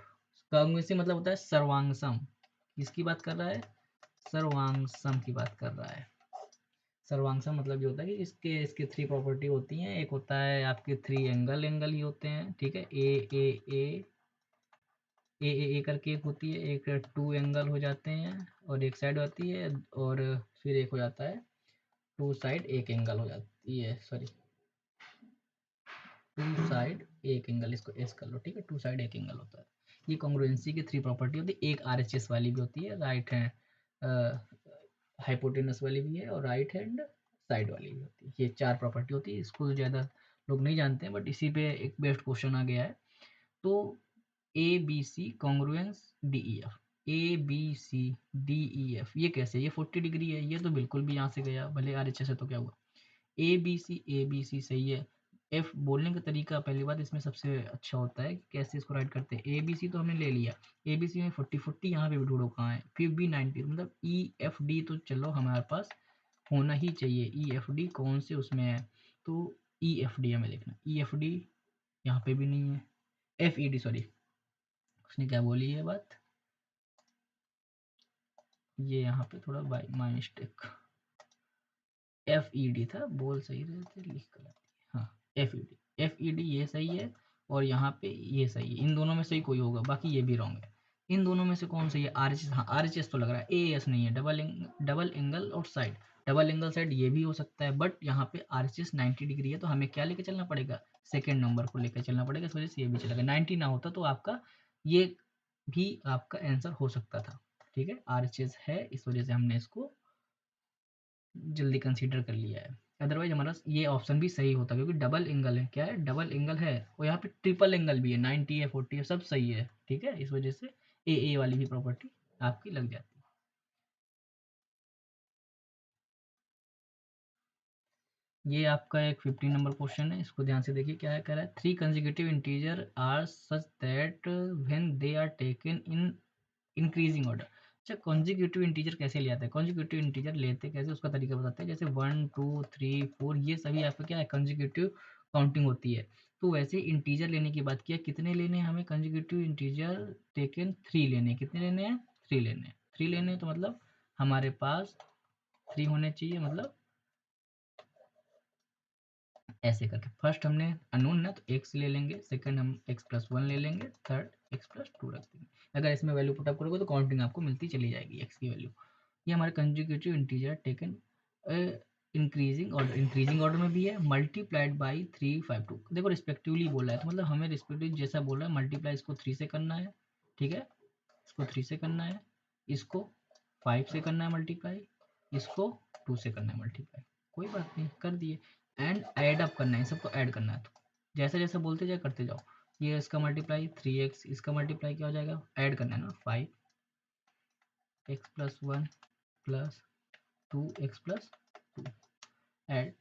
Congruency मतलब होता है सर्वांगसम, किसकी बात कर रहा है, सर्वांगसम की बात कर रहा है। सर्वांगसम मतलब ये होता है कि इसके इसके थ्री प्रॉपर्टी होती हैं, एक होता है आपके थ्री एंगल ही होते हैं, ठीक है, ए करके एक होती है, एक टू एंगल हो जाते हैं और एक साइड होती है, और फिर एक हो जाता है टू साइड एक एंगल हो जाती है, सॉरी टू साइड एक एंगल, इसको एस कर लो, ठीक है, टू साइड एक एंगल होता है। ये कॉन्ग्रुएंसी की थ्री प्रॉपर्टी होती है, एक RHS वाली भी होती है, राइट हैंड हाइपोटेनस वाली भी है और राइट हैंड साइड वाली भी होती है, ये चार प्रॉपर्टी होती है। इसको ज़्यादा लोग नहीं जानते हैं बट इसी पे एक बेस्ट क्वेश्चन आ गया है। तो ABC कॉन्ग्रुएंस DEF, ABCDEF ये कैसे, ये 40 डिग्री है, ये तो बिल्कुल भी यहाँ से गया, भले RHS है तो क्या हुआ, ABC सही है। एफ बोलने का तरीका पहली बात इसमें सबसे अच्छा होता है कि कैसे इसको राइट करते हैं। ABC तो हमने ले लिया, ABC में 40 यहाँ पे भी ढूंढो कहाँ है, फिर भी 90 मतलब EFD तो चलो हमारे पास होना ही चाहिए, EFD कौन से उसमें है, तो EFD हमें लिखना, EFD यहाँ पे भी नहीं है, FED सॉरी, उसने क्या बोली है बात, ये यहाँ पे थोड़ा बाई माई मिस्टेक, FED था, बोल सही रहे थे, लिख कर हाँ, FED ये सही है, और यहाँ पे ये सही है, इन दोनों में से ही कोई होगा, बाकी ये भी रॉन्ग है। इन दोनों में से कौन सही है, RHS, हाँ RHS तो लग रहा है, AS नहीं है, डबल एंगल और साइड, डबल एंगल साइड ये भी हो सकता है, बट यहाँ पे RHS 90 डिग्री है तो हमें क्या लेके चलना पड़ेगा, सेकेंड नंबर को लेकर चलना पड़ेगा, इस वजह से ये भी चलेगा। 90 ना होता तो आपका ये भी आपका आंसर हो सकता था, ठीक है, RHS है इस वजह से हमने इसको जल्दी कंसीडर कर लिया है, अदरवाइज हमारा ये ऑप्शन भी सही होता क्योंकि डबल एंगल है, क्या है, डबल एंगल है, और यहाँ पे ट्रिपल एंगल भी है, 90 है 40 है सब सही है, ठीक है, इस वजह से ए वाली भी प्रॉपर्टी आपकी लग जाती है। ये आपका एक 15 नंबर क्वेश्चन है, इसको ध्यान से देखिए क्या है, कह रहा है three consecutive integer are such that when they are taken in increasing order. अच्छा, कॉन्जिक्यूटिव इंटीजर कैसे ले आते हैं, कॉन्जिक्यूटिव इंटीजर लेते कैसे उसका तरीका बताते हैं, जैसे 1 2 3 4 ये सभी आपका क्या है कॉन्जिक्यूटिव काउंटिंग होती है, तो वैसे इंटीजर लेने की बात किया, कितने लेने हैं हमें कॉन्जिक्यूटिव इंटीजर, टेकन 3 लेने हैं, कितने लेने हैं 3 लेने हैं, 3 लेने हैं तो मतलब हमारे पास 3 होने चाहिए, मतलब ऐसे करके फर्स्ट हमने अननोन ना तो x ले लेंगे, सेकंड हम x+1 ले लेंगे, थर्ड x+2 रख देंगे, अगर इसमें वैल्यू पुटअप करोगे तो काउंटिंग आपको मिलती चली जाएगी x की वैल्यू। ये हमारे conjugative integer taken increasing order में भी है, मल्टीप्लाइड बाई 3 5 2, देखो रिस्पेक्टिवली बोला है तो मतलब हमें रिस्पेक्टिव जैसा बोला है मल्टीप्लाई इसको 3 से करना है, ठीक है, इसको 3 से करना है, इसको 5 से करना है मल्टीप्लाई, इसको 2 से करना है मल्टीप्लाई, कोई बात नहीं कर दिए, एंड ऐड अप करना है, सबको ऐड करना है, तो जैसे जैसे बोलते जाए करते जाओ, ये इसका मल्टीप्लाई 3x, इसका मल्टीप्लाई क्या हो जाएगा, ऐड करना है ना, 5x+1 प्लस 2x+2, ऐड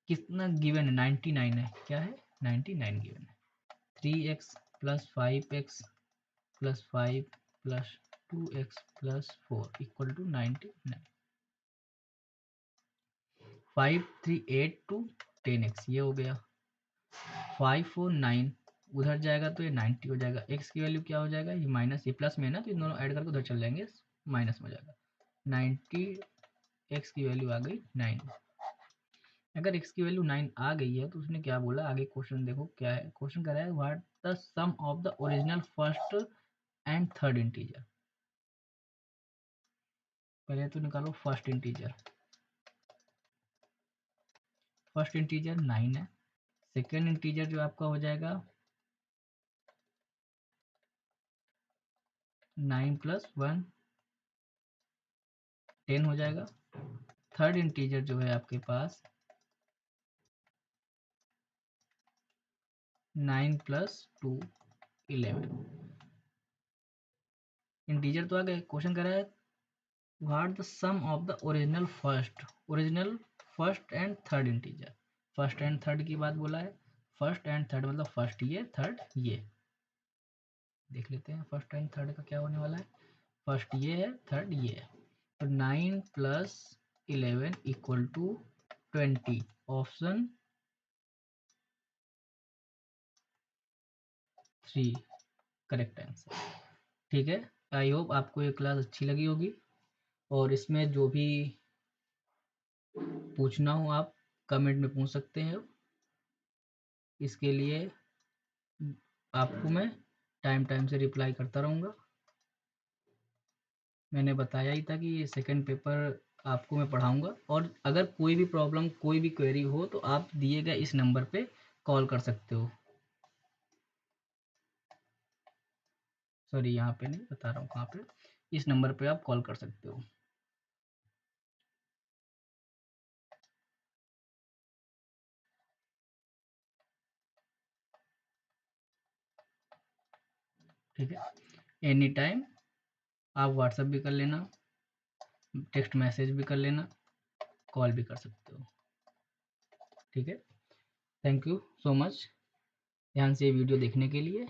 कितना गिवन है, 99 है, क्या है 99 गिवन है, 3x+5x+5 प्लस 2x+4 = 99, 5 3 8 2 10x ये हो गया, 5 4 9 उधर जाएगा तो ये 90 हो जाएगा, x की वैल्यू क्या हो जाएगा, ये माइनस, ये प्लस में है ना तो इन दोनों ऐड करके उधर चल जाएंगे, माइनस में हो जाएगा 90, x की वैल्यू आ गई 9। अगर x की वैल्यू 9 आ गई है तो उसने क्या बोला, आगे क्वेश्चन देखो क्या है, क्वेश्चन कह रहा है what the sum of the original first and third integer, पहले तो निकालो फर्स्ट इंटीजर, फर्स्ट इंटीजर 9 है, सेकेंड इंटीजर जो आपका हो जाएगा 9 + 1 10 हो जाएगा। थर्ड इंटीजर जो है आपके पास 9 + 2 11। इंटीजर तो आ गए। क्वेश्चन कर रहा है what the sum of the original first and third integer. First and third की बात बोला है। फर्स्ट एंड थर्ड मतलब फर्स्ट ये थर्ड ये। देख लेते हैं फर्स्ट एंड थर्ड का क्या होने वाला है। फर्स्ट ये है, थर्ड ये है। तो 9 + 11 = 20। Option 3 correct answer. ठीक है, आई होप आपको ये क्लास अच्छी लगी होगी, और इसमें जो भी पूछना हो आप कमेंट में पूछ सकते हैं। इसके लिए आपको मैं टाइम टाइम से रिप्लाई करता रहूँगा। मैंने बताया ही था कि ये सेकंड पेपर आपको मैं पढ़ाऊँगा, और अगर कोई भी प्रॉब्लम कोई भी क्वेरी हो तो आप दिए गए इस नंबर पे कॉल कर सकते हो। सॉरी, यहाँ पे नहीं बता रहा हूँ कहाँ पे, इस नंबर पे आप कॉल कर सकते हो। ठीक है, एनी टाइम आप व्हाट्सएप भी कर लेना, टेक्स्ट मैसेज भी कर लेना, कॉल भी कर सकते हो। ठीक है, थैंक यू सो मच ध्यान से ये वीडियो देखने के लिए।